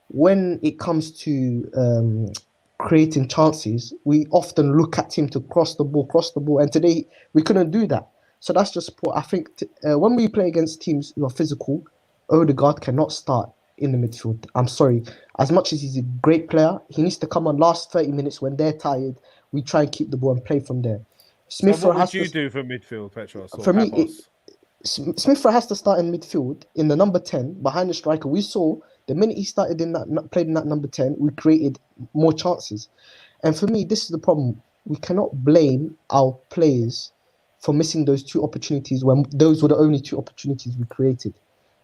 when it comes to creating chances, we often look at him to cross the ball. And today we couldn't do that. So that's just poor. I think when we play against teams who are physical, Odegaard cannot start in the midfield. I'm sorry. As much as he's a great player, he needs to come on last 30 minutes when they're tired. We try and keep the ball and play from there. What would you do for midfield, Petros? For me, Smith Rowe has to start in midfield in the number 10 behind the striker. We saw the minute he started played in that number 10, we created more chances. And for me, this is the problem. We cannot blame our players for missing those 2 opportunities when those were the only 2 opportunities we created.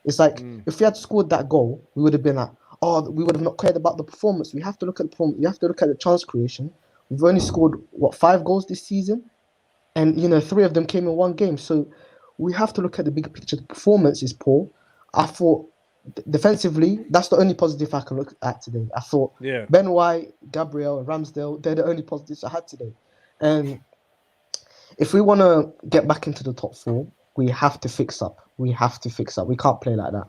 It's like if we had scored that goal, we would have been like, we would have not cared about the performance. We have to look at the performance. You have to look at the chance creation. We've only scored, 5 goals this season? And, 3 of them came in one game. So we have to look at the bigger picture. The performance is poor. I thought defensively, that's the only positive I can look at today. I thought Ben White, Gabriel, and Ramsdale, they're the only positives I had today. And if we want to get back into the top 4, we have to fix up. We can't play like that.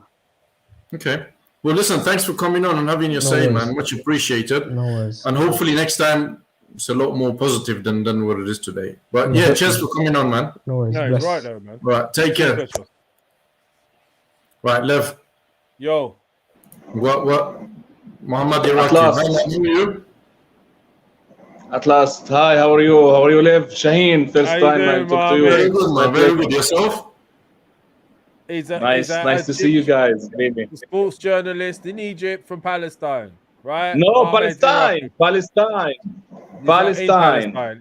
Okay. Well, listen, thanks for coming on and having your say, man. Much appreciated. No worries. And hopefully next time it's a lot more positive than what it is today. But cheers for coming on, man. No worries. No, he's right though, man. Right, take care. Right, Lev. Yo. What? Muhammad Iraqi. How are you? At last. Hi, how are you? How are you, Lev? Shahin, first time I talk to you. Very good, man. Very good. Yourself? Nice to see you guys. A sports journalist in Egypt from Palestine, right? No, Palestine.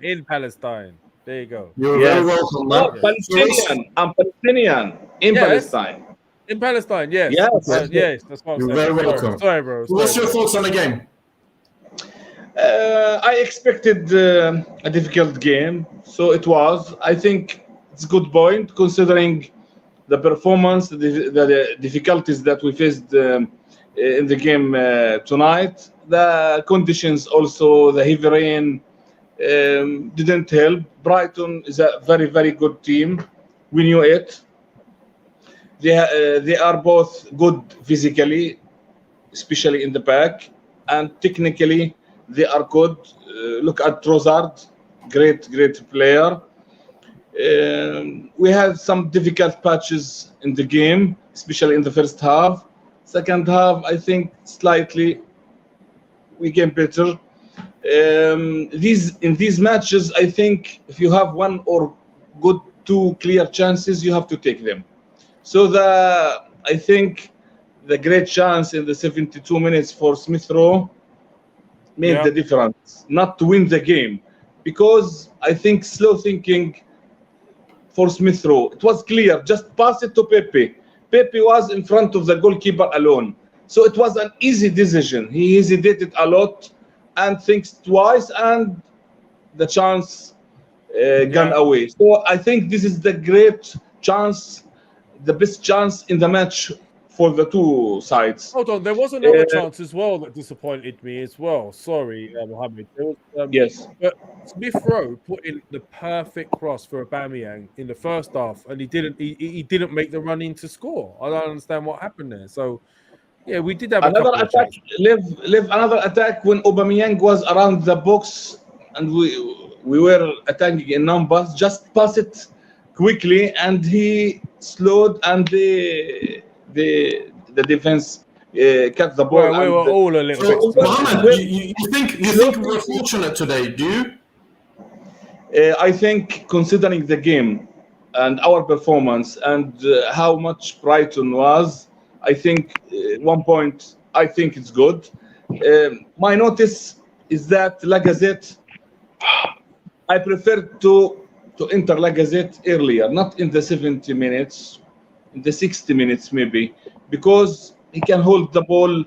In Palestine. There you go. You're very welcome, man. Palestinian. I'm Palestinian in Palestine. In Palestine, yes. Yes, that's what I'm saying. You're very welcome. Sorry, bro. What's your thoughts on the game? I expected a difficult game, so it was. I think it's a good point considering the performance, the difficulties that we faced in the game tonight. The conditions also, the heavy rain didn't help. Brighton is a very, very good team. We knew it. They are both good physically, especially in the back, and technically they are good. Look at Trossard, great player. We had some difficult patches in the game, especially in the first half. Second half, I think slightly we came better. In these matches, I think if you have one or good 2 clear chances, you have to take them. So I think the great chance in the 72 minutes for Smith Rowe made the difference, not to win the game, because I think slow thinking for Smith Rowe, it was clear, just pass it to Pepe. Pepe was in front of the goalkeeper alone, so it was an easy decision. He hesitated a lot and thinks twice, and the chance gone away. So I think this is the great chance, the best chance in the match for the 2 sides. Hold on, there was another chance as well that disappointed me as well. Sorry, Mohammed. Yes. But Smith Rowe put in the perfect cross for Aubameyang in the first half, and he didn't make the run in to score. I don't understand what happened there. So, yeah, we did have another attack. Live another attack when Aubameyang was around the box, and we were attacking in numbers. Just pass it quickly, and he slowed, and the defense cut the ball. Well, we were all a little bit. Mohammed, you think we were fortunate today? Do you? I think, considering the game and our performance and how much Brighton was, I think 1 point. I think it's good. My notice is that Lacazette. I prefer to enter Lacazette earlier, not in the 70 minutes. In the 60 minutes maybe, because he can hold the ball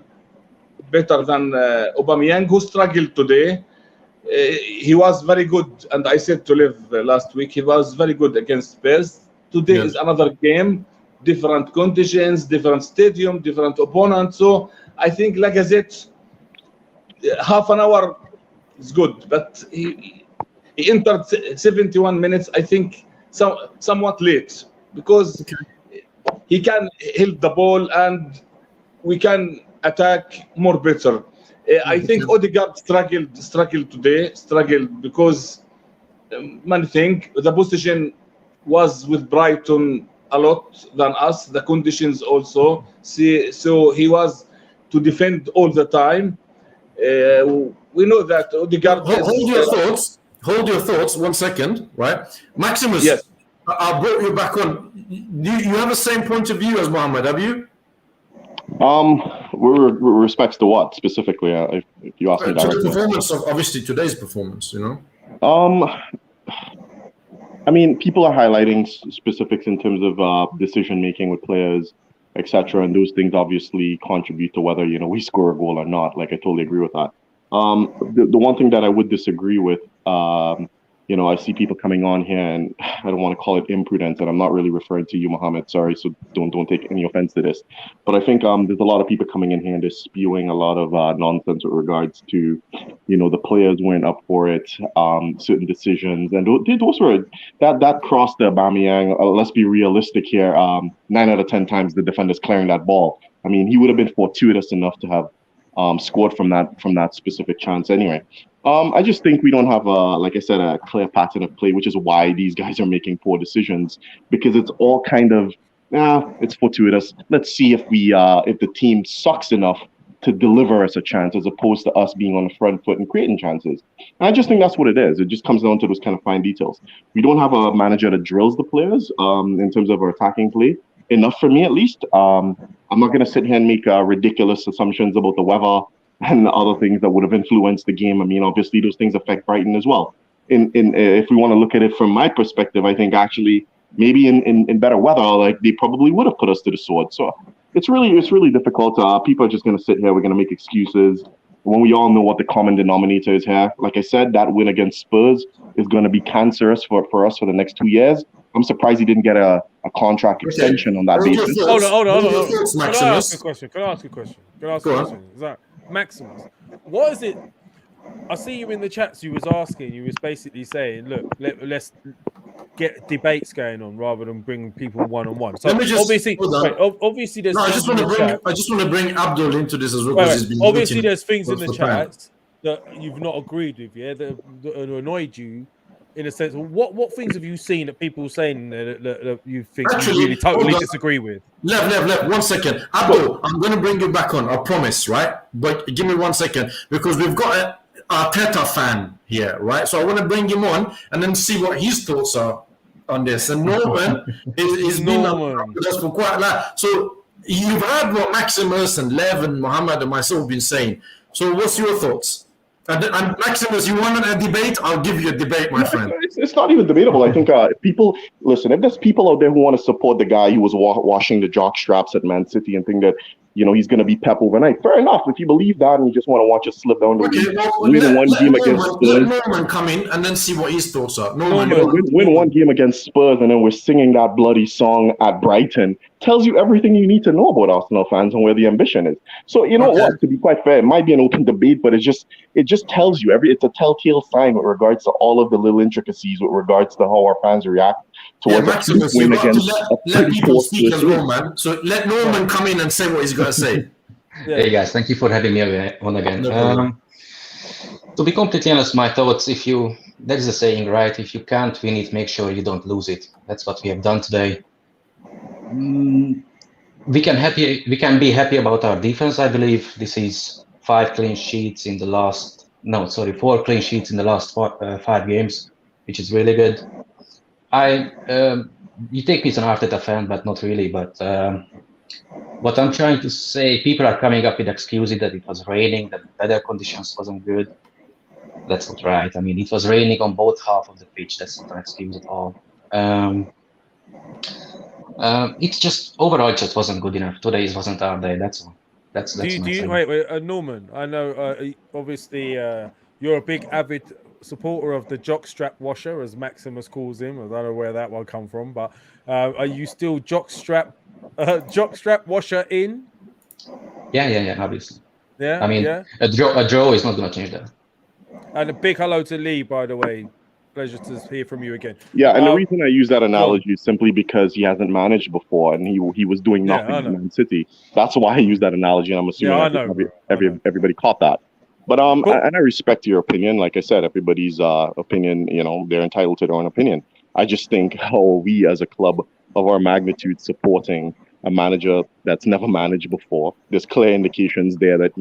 better than Aubameyang, who struggled today. He was very good, and I said to Liv last week, he was very good against Spurs. Today is another game, different conditions, different stadium, different opponent. So I think Lacazette, half an hour is good, but he entered 71 minutes, I think, somewhat late, because he can hold the ball and we can attack more better. I think Odegaard struggled today, because many things. The position was with Brighton a lot than us. The conditions also. So he was to defend all the time. We know that Odegaard. Hold your thoughts 1 second, right? Maximus. Yes. I brought you back on. You have the same point of view as Mohammed, have you? With respects to what specifically? If you ask me directly. The performance of obviously today's performance, I mean, people are highlighting specifics in terms of decision making with players, etc., and those things obviously contribute to whether we score a goal or not. Like, I totally agree with that. The one thing that I would disagree with, I see people coming on here, and I don't want to call it imprudent, and I'm not really referring to you, Mohammed. Sorry, so don't take any offense to this. But I think there's a lot of people coming in here and they're spewing a lot of nonsense with regards to, the players weren't up for it, certain decisions, and those were that crossed the Aubameyang. Let's be realistic here. 9 out of 10 times the defender's clearing that ball. I mean, he would have been fortuitous enough to have scored from that specific chance anyway. I just think we don't have a clear pattern of play, which is why these guys are making poor decisions, because it's all kind of, it's fortuitous. Let's see if the team sucks enough to deliver us a chance, as opposed to us being on the front foot and creating chances. And I just think that's what it is. It just comes down to those kind of fine details. We don't have a manager that drills the players in terms of our attacking play. Enough for me, at least. I'm not going to sit here and make ridiculous assumptions about the weather and other things that would have influenced the game. I mean, obviously, those things affect Brighton as well. If we want to look at it from my perspective, I think actually maybe in better weather, they probably would have put us to the sword. So it's really difficult. People are just going to sit here. We're going to make excuses when we all know what the common denominator is here. Like I said, that win against Spurs is going to be cancerous for us for the next 2 years. I'm surprised he didn't get a contract extension on that basis. Hold on. Can I ask a question? Is that Maximus? What is it? I see you in the chats. You was basically saying, look, let's get debates going on rather than bring people one-on-one. So obviously there's. No, I just want to bring Abdul into this as well. Obviously, there's things in the chats that you've not agreed with, that annoyed you. In a sense, what things have you seen that people saying that you think you really totally disagree with? Lev, 1 second. Abdul, I'm going to bring you back on, I promise, right? But give me 1 second, because we've got a Arteta fan here, right? So I want to bring him on and then see what his thoughts are on this. And Norman is been with us for quite a lot. So you've heard what Maximus and Lev and Mohammed and myself have been saying. So what's your thoughts? And Maximus, you want a debate? I'll give you a debate, my friend. It's not even debatable. I think people listen. If there's people out there who want to support the guy who was washing the jock straps at Man City and think that he's going to be Pep overnight, fair enough. If you believe that and you just want to watch us slip down the win one game against Spurs, let Norman come in and then see what his thoughts are. Win one game against Spurs and then we're singing that bloody song at Brighton tells you everything you need to know about Arsenal fans and where the ambition is. So what? To be quite fair, it might be an open debate, but it just tells you it's a telltale sign with regards to all of the little intricacies with regards to how our fans react towards Maximus, win against let people speak as well, man. So let Norman come in and say what he's going to say. Hey guys, thank you for having me on again. To be completely honest, my thoughts, that is a saying, right? If you can't win it, make sure you don't lose it. That's what we have done today. We can be happy about our defense. I believe this is 4 clean sheets in the last 5 games, which is really good. You take me as an Arteta fan, but not really. But what I'm trying to say, people are coming up with excuses that it was raining, that weather conditions wasn't good. That's not right. I mean, it was raining on both half of the pitch. That's not an excuse at all. It's just overall, it just wasn't good enough. Today wasn't our day. That's all. That's wait, Norman. I know. Obviously, you're a big avid supporter of the jockstrap washer, as Maximus calls him. I don't know where that one come from, but are you still jockstrap washer in? Yeah, obviously. Yeah, I mean, a draw is not going to change that. And a big hello to Lee, by the way. Pleasure to hear from you again. Yeah, and the reason I use that analogy is simply because he hasn't managed before, and he was doing nothing in Man City. That's why I use that analogy, and I'm assuming everybody caught that. But and I respect your opinion. Like I said, everybody's opinion, they're entitled to their own opinion. I just think how we as a club of our magnitude supporting a manager that's never managed before, there's clear indications there that,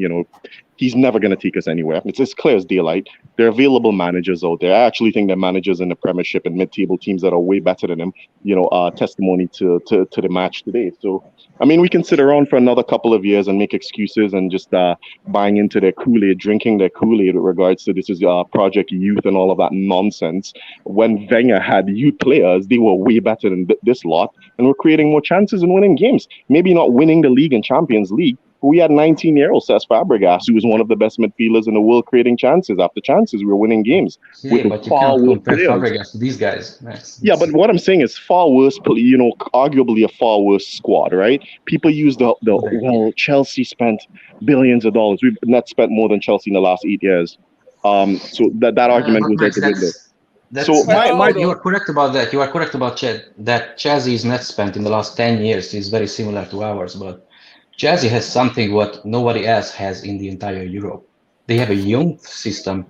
he's never going to take us anywhere. It's as clear as daylight. There are available managers out there. I actually think there are managers in the Premiership and mid-table teams that are way better than him, testimony to the match today. So, I mean, we can sit around for another couple of years and make excuses and just buying into their Kool-Aid, drinking their Kool-Aid with regards to this is Project Youth and all of that nonsense. When Wenger had youth players, they were way better than this lot and were creating more chances and winning games. Maybe not winning the league and Champions League, we had 19-year-old Cesc Fabregas, who was one of the best midfielders in the world, creating chances after chances. We were winning games Yeah, but you can't compare Fabregas to these guys. Yeah, but what I'm saying is far worse, arguably a far worse squad, right? People use well, Chelsea spent billions of dollars. We've not spent more than Chelsea in the last 8 years. So that argument was out the window. You are correct about that. You are correct about that Chelsea's net spent in the last 10 years is very similar to ours, but Chelsea has something what nobody else has in the entire Europe. They have a young system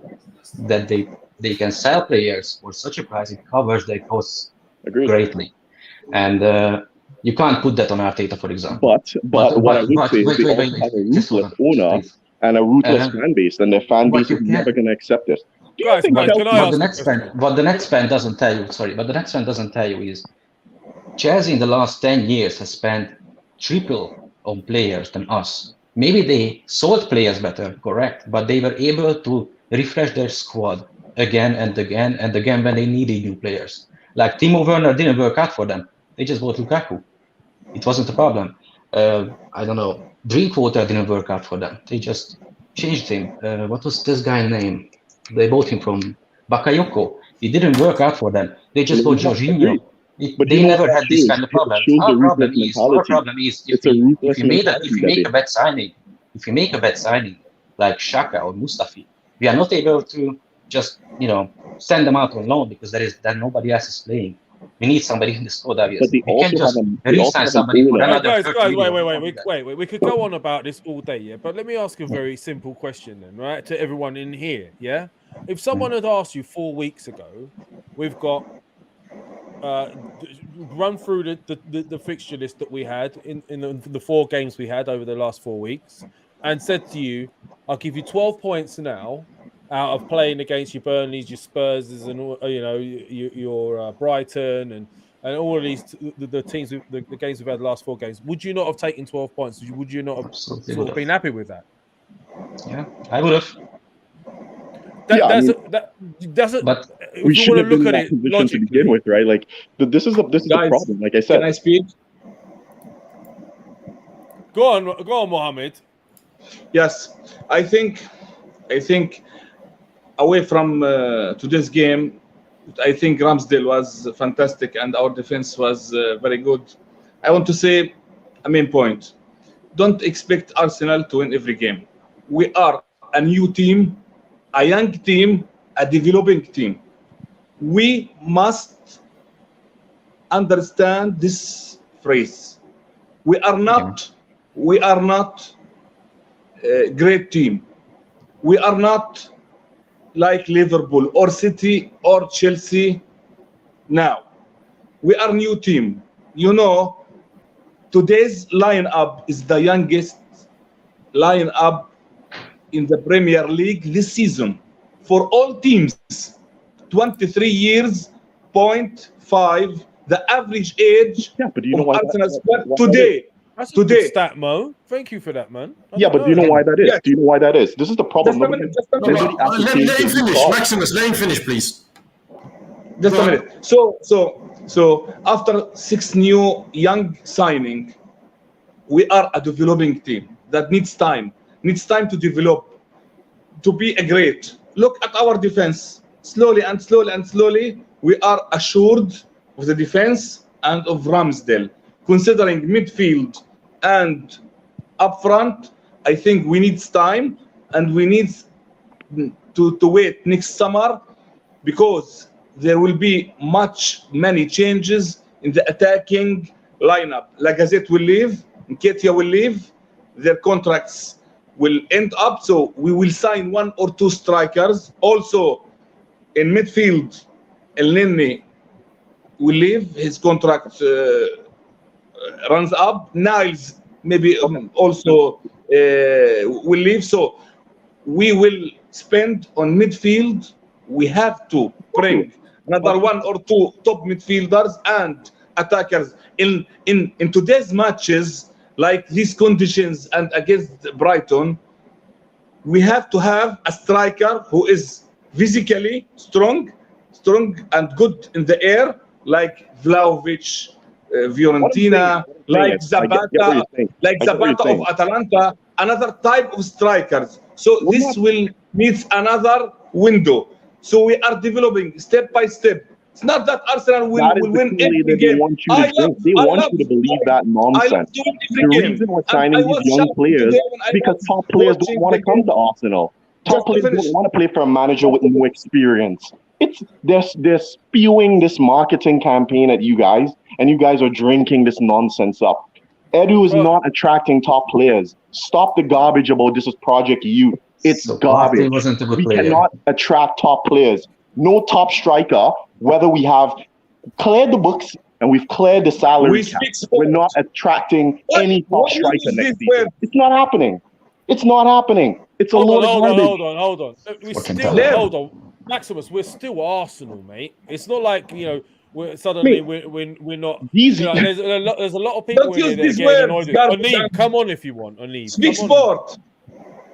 that they can sell players for such a price. It covers their costs greatly, and you can't put that on Arteta, for example. But what I would say is they also have a ruthless owner and a ruthless fan base, and their fan base is never going to accept it. What the net spend doesn't tell you. Sorry, but the net spend doesn't tell you is Chelsea in the last 10 years has spent triple on players than us. Maybe they sold players better, correct, but they were able to refresh their squad again and again and again when they needed new players. Like Timo Werner didn't work out for them. They just bought Lukaku. It wasn't a problem. I don't know. Drinkwater didn't work out for them. They just changed him. What was this guy's name? They bought him from Bakayoko. It didn't work out for them. They just bought Jorginho. They never had this kind of problem. Our problem is if you make a bad signing, like Xhaka or Mustafi, we are not able to just send them out on loan because then nobody else is playing. We need somebody in the squad, obviously. We can't just re-sign somebody for another. Wait. We could go on about this all day, yeah. But let me ask a very simple question then, right, to everyone in here, yeah. If someone had asked you 4 weeks ago, we've got run through the fixture list that we had in the 4 games we had over the last 4 weeks, and said to you, "I'll give you 12 points now out of playing against your Burnleys, your Spurs, and your Brighton and all of these the teams, the games we've had the last 4 games." Would you not have taken 12 points? Would you not have sort of been happy with that? Yeah, I would have. But we should have been in that position to begin with, right? Like this is a problem. Like I said, can I speak? Go on, Mohammed. Yes, I think away from today's game, I think Ramsdale was fantastic and our defense was very good. I want to say a main point. Don't expect Arsenal to win every game. We are a new team, a young team, a developing team. We must understand this phrase. We are not a great team. We are not like Liverpool or City or Chelsea now. We are new team. Today's lineup is the youngest lineup in the Premier League this season for all teams. 23 years, 0.5, the average age of Arsenal squad today. That's a good stat, Mo. Thank you for that, man. But do you know why that is? Yeah. Do you know why that is? This is the problem. Let him finish. Maximus, let him finish, please. Just a minute. So after 6 new young signing, we are a developing team that needs time to develop, to be a great. Look at our defense. Slowly, we are assured of the defense and of Ramsdale. Considering midfield and up front, I think we need time and we need to wait next summer because there will be many changes in the attacking lineup. Lacazette will leave, Nketiah will leave, their contracts will end up, so we will sign 1 or 2 strikers. Also, in midfield, El Neni will leave, his contract runs up. Niles maybe also will leave, so we will spend on midfield. We have to bring another 1 or 2 top midfielders and attackers in today's matches, like these conditions and against Brighton. We have to have a striker who is physically strong and good in the air, like Vlahovic, Fiorentina, like Zapata of Atalanta. another type of strikers. So this will meet another window. So we are developing step by step. It's not that Arsenal will win every game. They want you to believe that nonsense. The reason we're signing these young players is because top players don't want to come to Arsenal. Top players don't want to play for a manager with no experience. They're spewing this marketing campaign at you guys, and you guys are drinking this nonsense up. Edu is not attracting top players. Stop the garbage about this is Project Youth. It's garbage. We cannot attract top players. No top striker, whether we have cleared the books and we've cleared the salary cap, we're not attracting any top striker next season. It's not happening. It's not happening. It's a load of garbage. Hold on. Hold on. Maximus, we're still Arsenal, mate. It's not like, we're suddenly we're not. There's a lot of people in there getting annoyed. Aneem, come on if you want. Aneem, speak sport.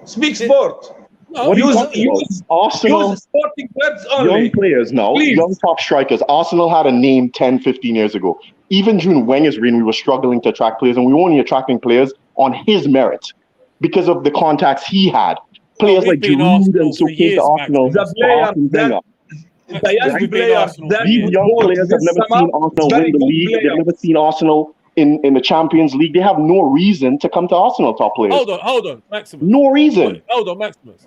Speak sport. No, use Arsenal sporting words only. Young players now, young top strikers. Arsenal had a name 10, 15 years ago. Even during Wenger's reign, we were struggling to attract players, and we were only attracting players on his merit because of the contacts he had. Players like Giroud and so came to Arsenal. These young players have never seen Arsenal win the league. They've never seen Arsenal in the Champions League. They have no reason to come to Arsenal, top players. Hold on, Maximus. No reason. Hold on, Maximus.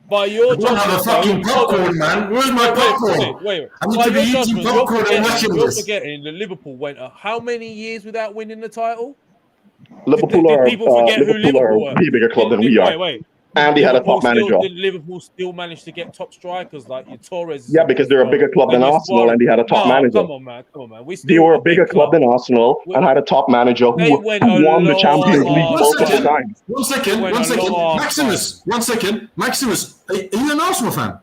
By your judgment, have a fucking popcorn, man. Where's my popcorn? Wait. I need to be eating popcorn and watching You're this. forgetting that Liverpool went how many years without winning the title? Liverpool are a way bigger club than we are. Wait. And they had a top manager. Did Liverpool still manage to get top strikers like your Torres? Yeah, because they're a bigger club than Arsenal and they had a top manager. Come on, man. They were a bigger club than Arsenal and had a top manager who won the Champions League multiple times. One second. Maximus, are you an Arsenal fan?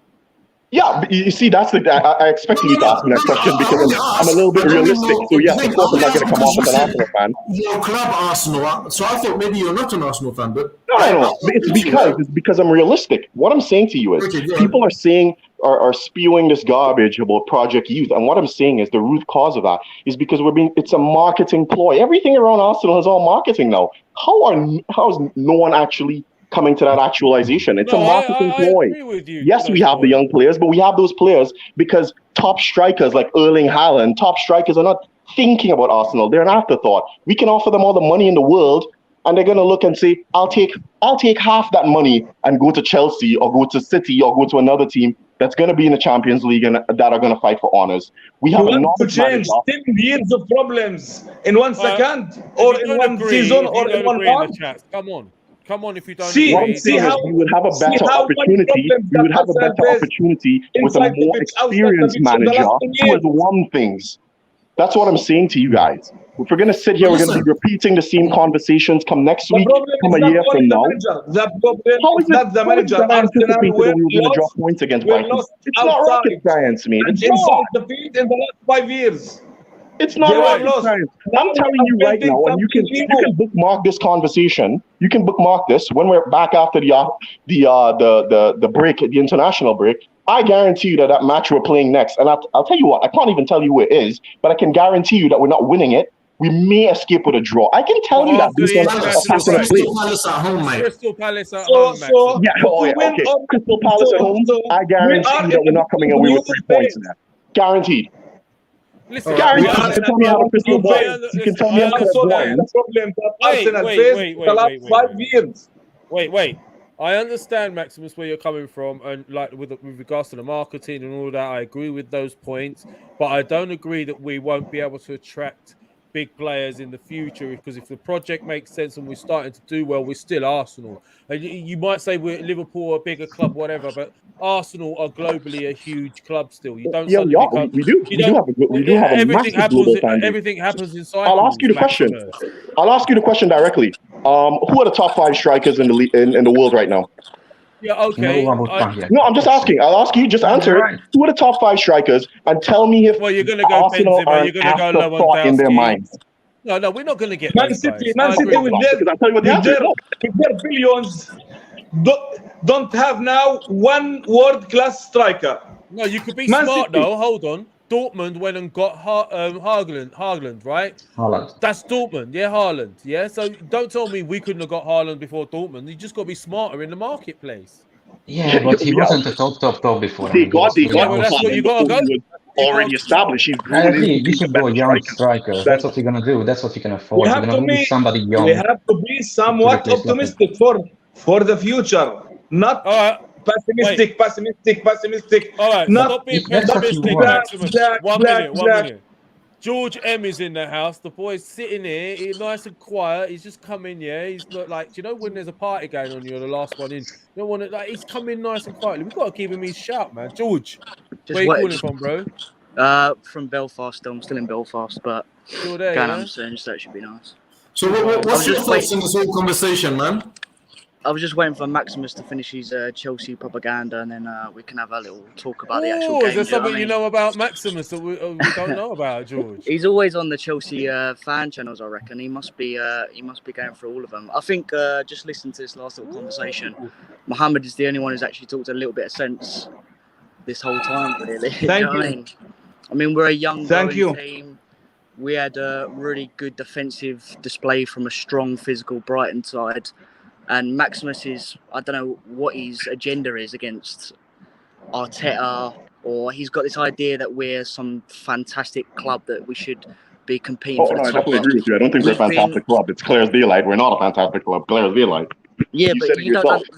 Yeah, you see, that's I expected you to ask me that question because I'm a little bit realistic. So yes, of course I'm not going to come off as an Arsenal fan. Your club Arsenal, so I thought maybe you're not an Arsenal fan, but no. It's because I'm realistic. What I'm saying to you is people are saying are spewing this garbage about Project Youth, and what I'm saying is the root cause of that is because it's a marketing ploy. Everything around Arsenal is all marketing now. How is no one actually coming to that actualization? It's a marketing ploy. Yes, we have the young players, but we have those players because top strikers like Erling Haaland, top strikers are not thinking about Arsenal. They're an afterthought. We can offer them all the money in the world, and they're going to look and say, I'll take half that money and go to Chelsea or go to City or go to another team that's going to be in the Champions League and that are going to fight for honors. We have to change 10 years of problems in 1 second or in one season or in 1 month. Come on, if you don't see how we would have a better opportunity. We would have a better opportunity with a more experienced manager who has won things. That's what I'm saying to you guys. If we're going to sit here, we're going to be repeating the same conversations come next week, come a year from now. The problem is not the manager. Arsenal we were going to drop points against Brighton. It's not rocket science, man. It's inside the field in the last 5 years. It's not rocket science. I'm telling you right now, and you can bookmark this conversation. You can bookmark this when we're back after the break, the international break. I guarantee you that match we're playing next, and I'll tell you what, I can't even tell you who it is, but I can guarantee you that we're not winning it. We may escape with a draw. I can tell you that. Crystal Palace at home, okay. Crystal Palace at home. I guarantee you that we're not coming away with 3 points in that. Guaranteed. Listen, guaranteed. You can tell me how the crystal ball. You can tell me how the problem that Arsenal faced the last 5 years. Wait. I understand, Maximus, where you're coming from, and like with regards to the marketing and all that, I agree with those points. But I don't agree that we won't be able to attract big players in the future, because if the project makes sense and we're starting to do well, we're still Arsenal. And you might say we're Liverpool, a bigger club, whatever, but Arsenal are globally a huge club still. You don't. We do have a massive global fan base. Everything happens inside. I'll ask you the question. I'll ask you the question directly. Who are the top 5 strikers in the world right now? Yeah, okay. No, I'm just asking. I'll ask you. Just answer it. Who are the top 5 strikers? And tell me if you're going to go Arsenal Benzema, you're going to go Lewandowski in their minds. No, we're not going to get Man City with their billions don't have now one world-class striker. No, you could be smart though. Hold on. Dortmund went and got Haaland, right? Haaland. That's Dortmund, yeah, Haaland, yeah. So don't tell me we couldn't have got Haaland before Dortmund. You just got to be smarter in the marketplace. Yeah, but he wasn't a top before. They got that's what you got to go. Already established. He's I agree. You should go young striker. That's what you're gonna do. That's what you can afford. We You're have gonna to move be somebody young. We have to be somewhat replace optimistic for the future, not pessimistic. All right, Not stop being That's what you pessimistic, want. Maximus. One minute. George M is in the house. The boy's sitting here. He's nice and quiet. He's just come in, yeah. He's not like, you know, when there's a party going on, you're the last one in. You don't want to, like, he's coming nice and quietly. We've got to give him his shout, man. George, where you calling from, bro? From Belfast. I'm still in Belfast, but still there, going yeah? on soon, so it should be nice. So what's your thoughts on this whole conversation, man? I was just waiting for Maximus to finish his Chelsea propaganda, and then we can have a little talk about the actual game. Is there something you know about Maximus that we don't know about, George? He's always on the Chelsea fan channels, I reckon. He must be going through all of them. I think just listening to this last little conversation, Mohammed is the only one who's actually talked a little bit of sense this whole time, really. Thank you. I mean, we're a young team. We had a really good defensive display from a strong physical Brighton side. And Maximus is, I don't know what his agenda is against Arteta, or he's got this idea that we're some fantastic club that we should be competing for the top. I definitely agree with you. I don't think we're a fantastic club. It's clear as daylight. We're not a fantastic club. Clear as daylight. Yeah, but you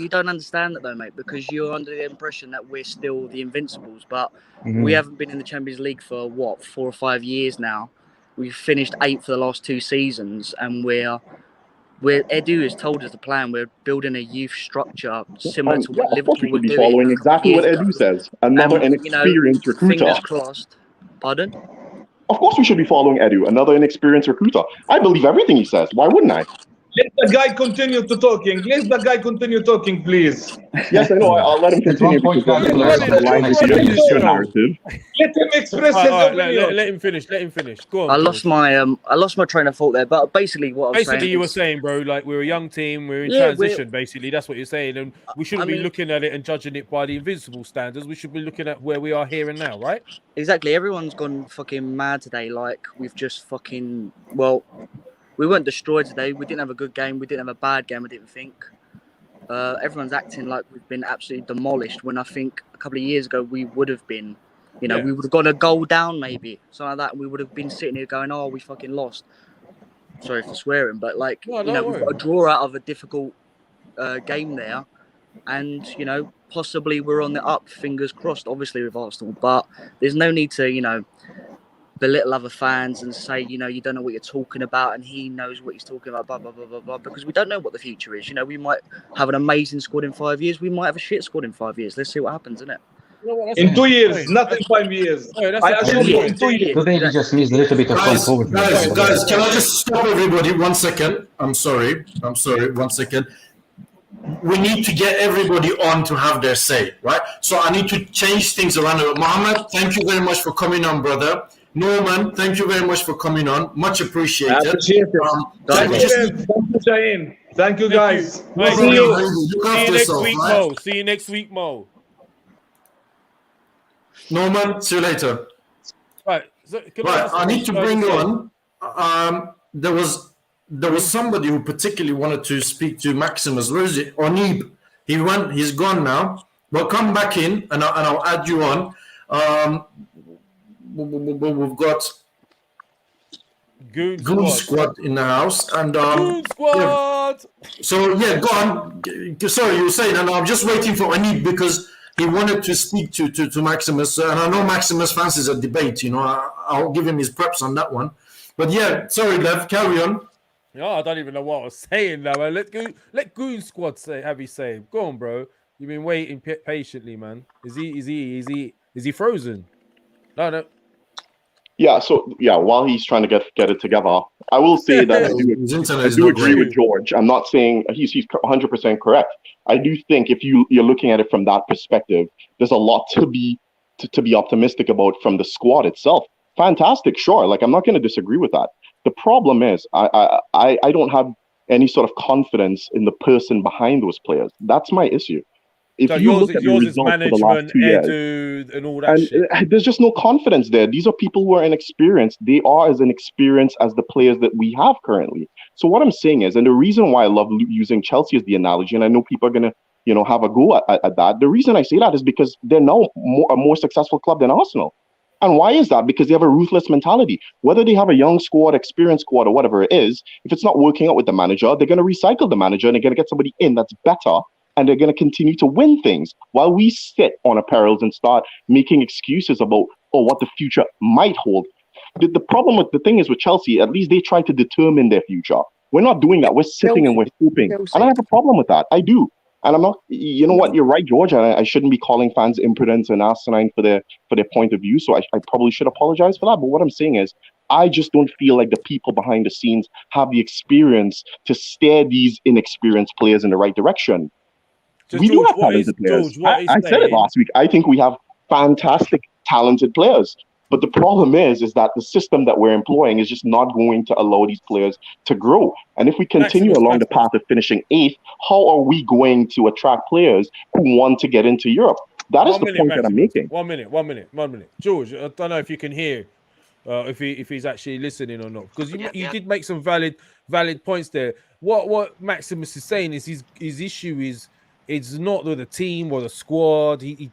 don't understand that though, mate, because you're under the impression that we're still the Invincibles, but we haven't been in the Champions League for, 4 or 5 years now. We've finished 8th for the last 2 seasons, and Edu has told us the plan. We're building a youth structure similar to what Liverpool would be following exactly what Edu says. Another inexperienced recruiter. Fingers crossed. Pardon? Of course, we should be following Edu, another inexperienced recruiter. I believe everything he says. Why wouldn't I? Let the guy continue to talking. Let the guy continue talking, please. Yes, I know. I'll let him continue. Let him express his opinion. Let him finish. Go on. I lost my train of thought there, but basically what I was saying. You were saying, bro, like we're a young team, we're in transition. Basically, that's what you're saying, and we shouldn't be looking at it and judging it by the Invincible standards. We should be looking at where we are here and now, right? Exactly. Everyone's gone fucking mad today. Like we've just fucking we weren't destroyed today. We didn't have a good game. We didn't have a bad game, I didn't think. Everyone's acting like we've been absolutely demolished when I think a couple of years ago we would have been. We would have got a goal down maybe. Something like that. We would have been sitting here going, oh, we fucking lost. Sorry for swearing, but we've got a draw out of a difficult game there. And, possibly we're on the up, fingers crossed, obviously with Arsenal. But there's no need to, belittle other fans and say, you don't know what you're talking about and he knows what he's talking about, blah, blah, blah, blah, blah, because we don't know what the future is. We might have an amazing squad in 5 years. We might have a shit squad in 5 years. Let's see what happens, innit? In 2 years, not in 5 years. I assure you, in 2 years. Today we just missed a little bit of forward. Guys, can I just stop everybody 1 second? I'm sorry. 1 second. We need to get everybody on to have their say, right? So I need to change things around. Mohammed, thank you very much for coming on, brother. Norman, thank you very much for coming on. Much appreciated. Thank you, Shahin. Thank you, guys. See you next week, Mo. See you next week, Mo. Norman, see you later. Right. I need to bring on. There was somebody who particularly wanted to speak to Maximus. Where is it? Onib. He's gone now. But come back in, and I'll add you on. We've got Goon Squad in the house, and Goon Squad. Yeah. So go on. Sorry, you were saying, and I'm just waiting for Anib because he wanted to speak to Maximus, and I know Maximus fancies a debate. I'll give him his preps on that one. But sorry, Lev, carry on. Oh, I don't even know what I was saying now, man. Let Goon Squad have his say. Go on, bro. You've been waiting patiently, man. Is he frozen? No. Yeah, while he's trying to get it together, I will say that I do agree with George. I'm not saying he's 100% correct. I do think if you're looking at it from that perspective, there's a lot to be optimistic about from the squad itself. Fantastic, sure. I'm not going to disagree with that. The problem is I don't have any sort of confidence in the person behind those players. That's my issue. if So you yours, look at the yours is results for the last management, 2 years, Edu, and all that and shit. there's just no confidence there. These are people who are inexperienced. They are as inexperienced as the players that we have currently. So what I'm saying is, and the reason why I love using Chelsea as the analogy, and I know people are gonna, have a go at that. The reason I say that is because they're now a more successful club than Arsenal. And why is that? Because they have a ruthless mentality. Whether they have a young squad, experienced squad, or whatever it is, if it's not working out with the manager, they're going to recycle the manager and they're going to get somebody in that's better, and they're going to continue to win things while we sit on our perils and start making excuses about, what the future might hold. The problem with the thing is with Chelsea, at least they try to determine their future. We're not doing that. We're sitting and we're hoping. And I have a problem with that. I do. And I'm not, you know what, you're right, George. I shouldn't be calling fans impudent and asinine for their point of view. So I probably should apologize for that. But what I'm saying is, I just don't feel like the people behind the scenes have the experience to steer these inexperienced players in the right direction. We do have talented players. I said it last week. I think we have fantastic, talented players. But the problem is that the system that we're employing is just not going to allow these players to grow. And if we continue along the path of finishing 8th, how are we going to attract players who want to get into Europe? That is the point that I'm making. 1 minute. George, I don't know if you can hear, if he's actually listening or not, because you did make some valid points there. What Maximus is saying is his issue is, it's not with the team or the squad. He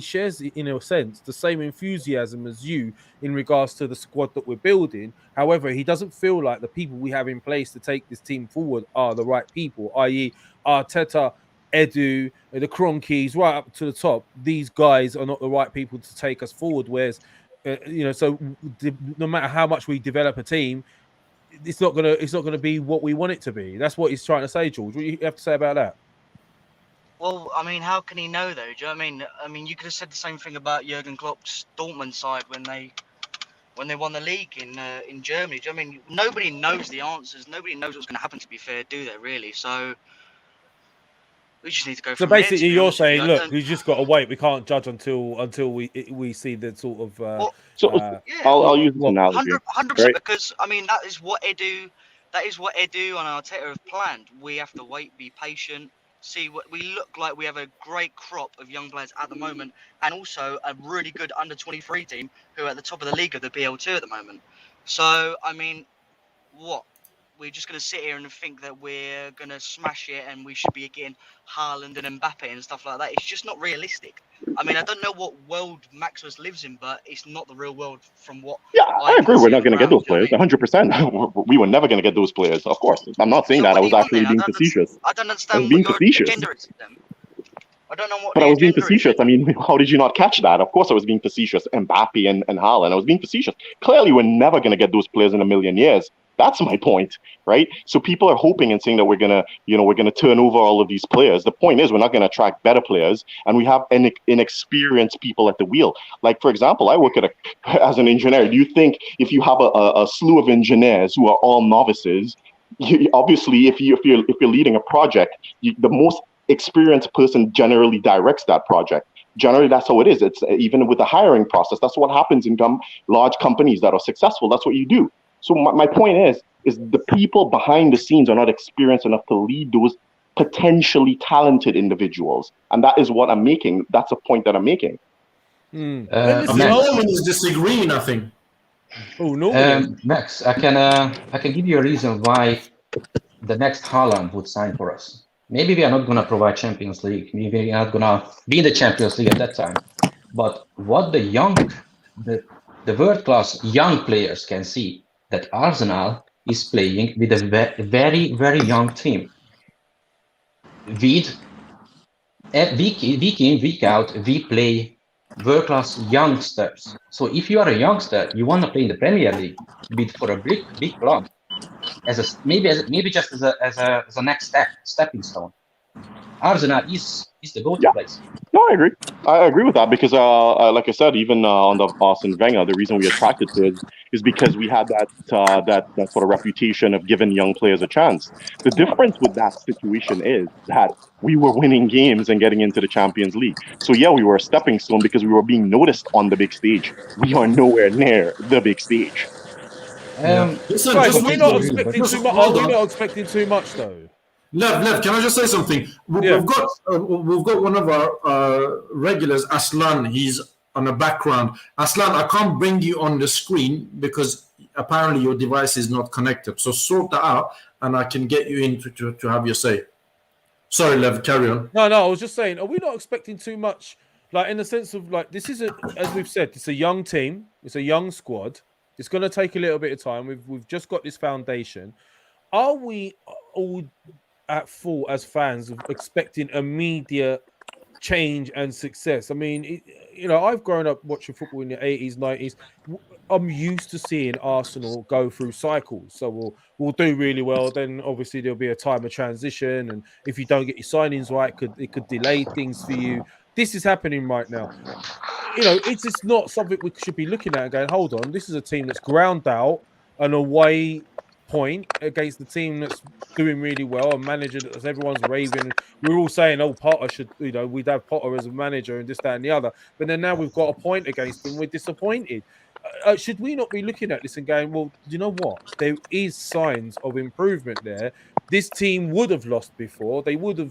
shares, in a sense, the same enthusiasm as you in regards to the squad that we're building. However, he doesn't feel like the people we have in place to take this team forward are the right people, i.e. Arteta, Edu, the Cronkies, right up to the top. These guys are not the right people to take us forward. Whereas, so no matter how much we develop a team, it's not gonna be what we want it to be. That's what he's trying to say, George. What do you have to say about that? Well, I mean, how can he know though? Do you know what I mean? I mean, you could have said the same thing about Jurgen Klopp's Dortmund side when they won the league in Germany. Do you know what I mean? Nobody knows the answers. Nobody knows what's going to happen. To be fair, do they really? So we just need to go. So basically, you're saying, look, we just got to wait. We can't judge until we see the sort of. I'll use this analogy. 100%, because I mean that is what Edu and Arteta have planned. We have to wait, be patient. See what we look like. We have a great crop of young players at the moment, and also a really good under-23 team who are at the top of the league of the BL2 at the moment. So, I mean, what? We're just going to sit here and think that we're going to smash it and we should be getting Haaland and Mbappe and stuff like that. It's just not realistic. I mean, I don't know what world Maximus lives in, but it's not the real world from what... Yeah, I agree. We're not going to get those players, 100%. We were never going to get those players, of course. I'm not saying that. I was actually being facetious. I don't understand what your agenda is with them. I don't know what. But I was being facetious. I mean, how did you not catch that? Of course I was being facetious. Mbappe and Haaland, I was being facetious. Clearly, we're never going to get those players in a million years. That's my point, right? So people are hoping and saying that we're gonna turn over all of these players. The point is, we're not gonna attract better players, and we have inexperienced people at the wheel. Like, for example, I work as an engineer. Do you think if you have a slew of engineers who are all novices, obviously, if you're leading a project, the most experienced person generally directs that project. Generally, that's how it is. It's even with the hiring process. That's what happens in large companies that are successful. That's what you do. So my point is the people behind the scenes are not experienced enough to lead those potentially talented individuals. And that is what I'm making. That's a point that I'm making. Norman is disagreeing, I think. Oh, no. Max, I can give you a reason why the next Haaland would sign for us. Maybe we are not going to provide Champions League. Maybe we are not going to be in the Champions League at that time. But what the world-class young players can see, that Arsenal is playing with a very, very young team. Week in, week out, we play world-class youngsters. So if you are a youngster, you want to play in the Premier League, for a big club, maybe just as a next stepping stone. Arsenal is the go-to place. No, I agree with that because, like I said, even on the Arsene Wenger, the reason we attracted to it is because we had that sort of reputation of giving young players a chance. The difference with that situation is that we were winning games and getting into the Champions League. So yeah, we were a stepping stone because we were being noticed on the big stage. We are nowhere near the big stage. We're not expecting too much. Are we not expecting too much though? Lev, can I just say something? We've got one of our regulars, Aslan. He's on the background. Aslan, I can't bring you on the screen because apparently your device is not connected. So sort that out, and I can get you in to have your say. Sorry, Lev, carry on. No, I was just saying, are we not expecting too much? Like, in the sense of, like, this is as we've said, it's a young team, it's a young squad. It's going to take a little bit of time. We've just got this foundation. Are we all at fault as fans of expecting immediate change and success? I mean, I've grown up watching football in the 80s, 90s. I'm used to seeing Arsenal go through cycles. So we'll do really well. Then obviously there'll be a time of transition, and if you don't get your signings right, it could delay things for you. This is happening right now. It's just not something we should be looking at and going, hold on, this is a team that's ground out an away point against the team that's doing really well, a manager that everyone's raving. We're all saying, oh, Potter should, we'd have Potter as a manager and this, that, and the other. But then now we've got a point against them. We're disappointed. Should we not be looking at this and going, well, you know what? There is signs of improvement there. This team would have lost before. They would have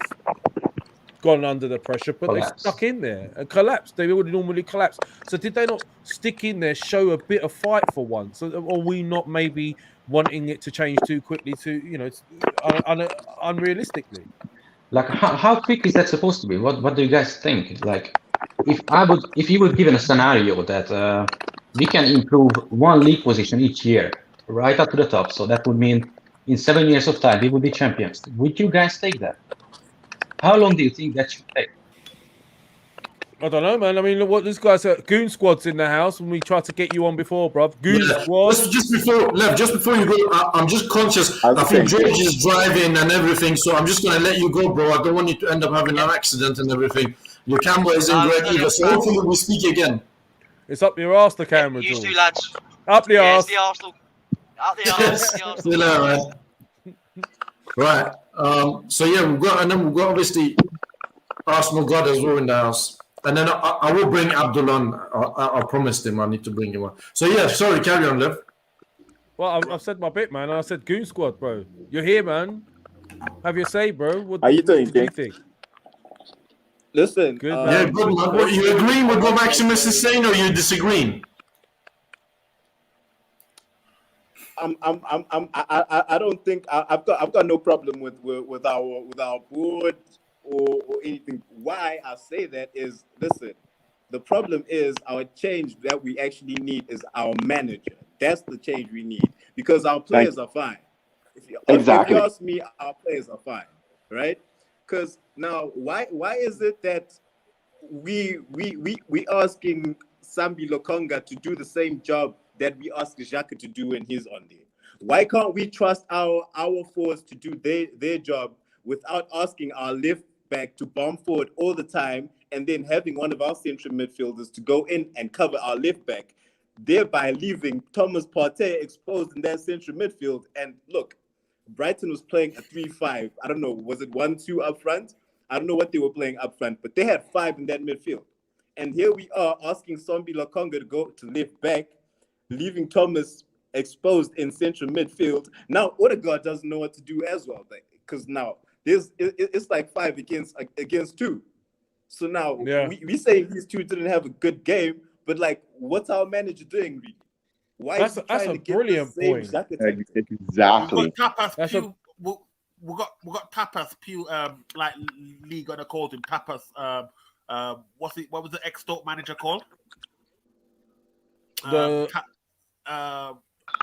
gone under the pressure, but they stuck in there and collapsed. They would normally collapse. So did they not stick in there, show a bit of fight for once? Or are we not maybe wanting it to change too quickly unrealistically? Like, how quick is that supposed to be? What do you guys think? Like, if you would given a scenario that we can improve one league position each year, right up to the top, so that would mean in 7 years of time we would be champions. Would you guys take that? How long do you think that should take? I don't know, man. I mean, look what this guy said. Goon Squad's in the house when we tried to get you on before, bruv. Goon Squad. Just before you go, I'm just conscious. I think George is driving and everything, so I'm just going to let you go, bro. I don't want you to end up having an accident and everything. Your camera isn't great either, so hopefully we'll speak again. It's up your arse, the camera, You George. two lads. Up the arse. It's the Arsenal. Up the arse. Still there, man. Right. So yeah, we've got obviously Arsenal God as well in the house, and then I will bring Abdul on. I promised him I need to bring him on. So yeah, sorry, carry on, Lev. Well, I've said my bit, man. I said Goon Squad, bro. You're here, man. Have your say, bro. What How you doing, what do you think? Listen, good, yeah, good, man. What, you agreeing with what Maximus is saying, or you disagreeing? I don't think I've got no problem with our board or anything. Why I say that is, listen, the problem is our change that we actually need is our manager. That's the change we need, because our players are fine. If you ask me, our players are fine, right? Because now, why is it that we asking Sambi Lokonga to do the same job that we ask Xhaka to do when he's on there? Why can't we trust our forwards to do their job without asking our left back to bomb forward all the time, and then having one of our central midfielders to go in and cover our left back, thereby leaving Thomas Partey exposed in that central midfield? And look, Brighton was playing a 3-5. I don't know, was it 1-2 up front? I don't know what they were playing up front, but they had 5 in that midfield. And here we are asking Sambi Lokonga to go to left back, leaving Thomas exposed in central midfield. Now Odegaard doesn't know what to do as well, because now it's like 5 against 2. So now we say these two didn't have a good game, but like, what's our manager doing really? Why that's a brilliant point. Exactly. We got Tapas Pew like league gonna call him Tapas what was the ex-Stoke manager called? The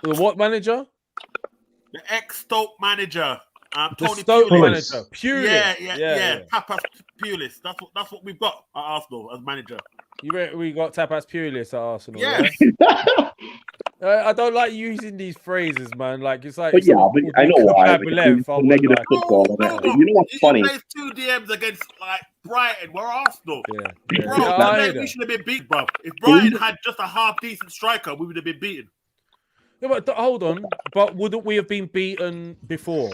what manager? The ex-Stoke manager. The Tony Stoke Pulis. manager. Pulis. Yeah. Tapas Pulis. That's what we've got at Arsenal as manager. We got Tapas Pulis at Arsenal. Yeah. I don't like using these phrases, man. Like it's like, but yeah, but I know why. Negative football. You know what's funny? He plays 2 DMs against like Brighton. We're Arsenal. Yeah. Bro, we should have been beat, bro. If Brighton had just a half decent striker, we would have been beaten. Yeah, but hold on. But wouldn't we have been beaten before?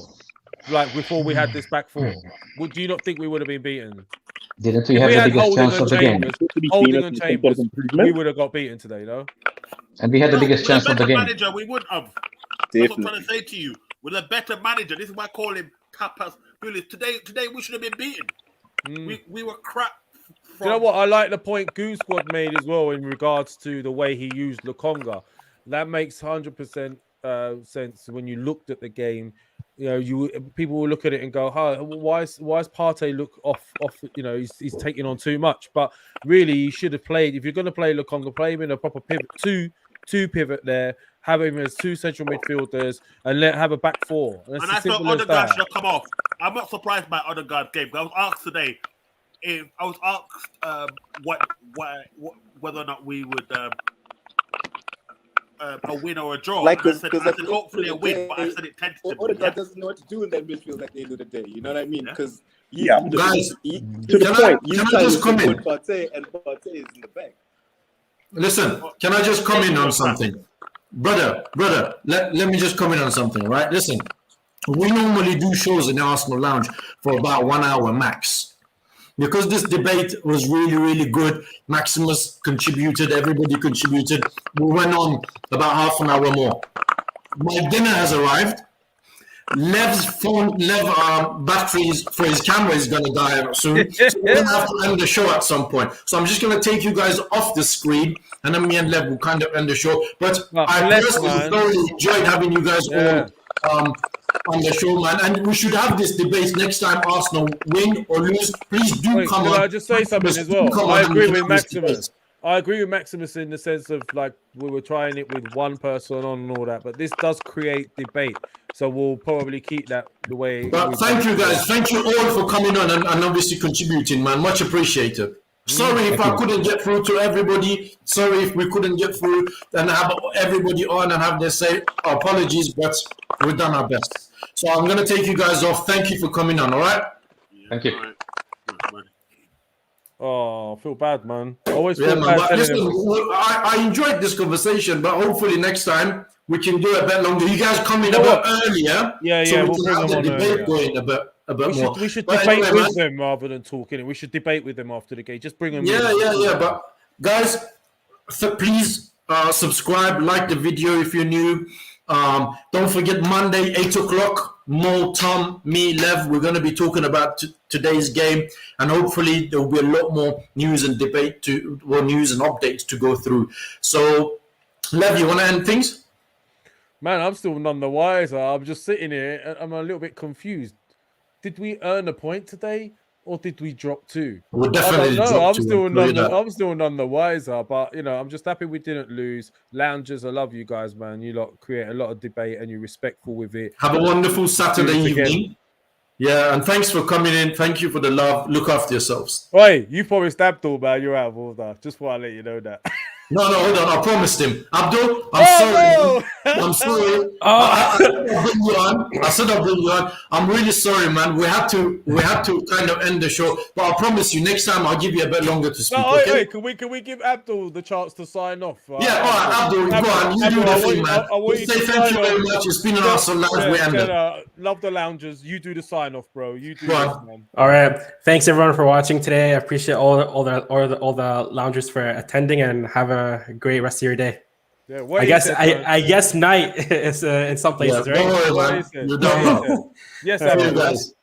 Like before we had this back four? Do you not think we would have been beaten? Didn't we have the biggest chance of the game? Holding and Chambers, we would have got beaten today, though. And we had the biggest chance of the game. Manager, we would have. That's what I'm trying to say to you. With a better manager, this is why I call him Tapas Julius, today we should have been beaten. We were crap. Do you know what? I like the point Goose Squad made as well in regards to the way he used Lukonga. That makes 100% sense when you looked at the game. People will look at it and go, why is Partey look off? He's taking on too much. But really, you should have played. If you're going to play Lukonga, play him in a proper pivot, two pivot there, have him as two central midfielders, and have a back four. And I thought Odegaard should have come off. I'm not surprised by Odegaard's game. I was asked today whether or not we would a win or a draw. Like, I said hopefully a win, but I said it tentatively. Odegaard doesn't know what to do in that midfield at the end of the day. You know what I mean? Because guys, to the point, you just come in? Partey, and Partey is in the back. Listen, can I just comment on something? Brother, let me just comment on something, right? Listen, we normally do shows in the Arsenal Lounge for about 1 hour max. Because this debate was really, really good, Maximus contributed, everybody contributed. We went on about half an hour more. My dinner has arrived. Lev's batteries for his camera is going to die soon. So we're going to have to end the show at some point. So I'm just going to take you guys off the screen, and then me and Lev will kind of end the show. But I personally thoroughly enjoyed having you guys all on the show, man. And we should have this debate next time Arsenal win or lose. Please do come on. Can I just say something as well? I agree with Maximus. I agree with Maximus in the sense of like we were trying it with one person on and all that, but this does create debate. So we'll probably keep that the way. But thank you guys. Thank you all for coming on and obviously contributing, man. Much appreciated. Sorry if I couldn't get through to everybody. Sorry if we couldn't get through and have everybody on and have their say. Apologies, but we've done our best. So I'm going to take you guys off. Thank you for coming on, all right? Thank you. Oh, I feel bad, man. I always feel bad. But listen, I enjoyed this conversation, but hopefully next time we can do a bit longer. You guys come in a bit earlier. Yeah, we can have the debate going a bit more. We should debate with them rather than talking. We should debate with them after the game. Just bring them. Yeah. But guys, please subscribe, like the video if you're new. Don't forget Monday, 8 o'clock. Mo, Tom, me, Lev. We're going to be talking about today's game, and hopefully there will be a lot more news and news and updates to go through. So, Lev, you want to end things? Man, I'm still none the wiser. I'm just sitting here and I'm a little bit confused. Did we earn a point today, or did we drop two? We'll definitely drop I'm two. still none the wiser, but I'm just happy we didn't lose. Loungers, I love you guys, man. You lot create a lot of debate and you're respectful with it. Have a wonderful Saturday evening. Yeah, and thanks for coming in. Thank you for the love. Look after yourselves. Oi, you promised Abdul, man. You're out of order. Just want to let you know that. No, hold on. I promised him. Abdul, I'm sorry. I'm sorry. I said I'll bring you on. I'm really sorry, man. We had to kind of end the show. But I promise you, next time I'll give you a bit longer to speak. Okay? Can we give Abdul the chance to sign off? Yeah, all right, Abdul, go on. You do the thing, man. Say thank you very much. It's been an awesome lounge. We ended. Love the loungers. You do the sign off, bro. You do this, man. All right. Thanks everyone for watching today. I appreciate all the loungers for attending, and have a great rest of your day. Yeah, I guess night is in some places, right? Don't worry, man. You don't know. Yes, guys.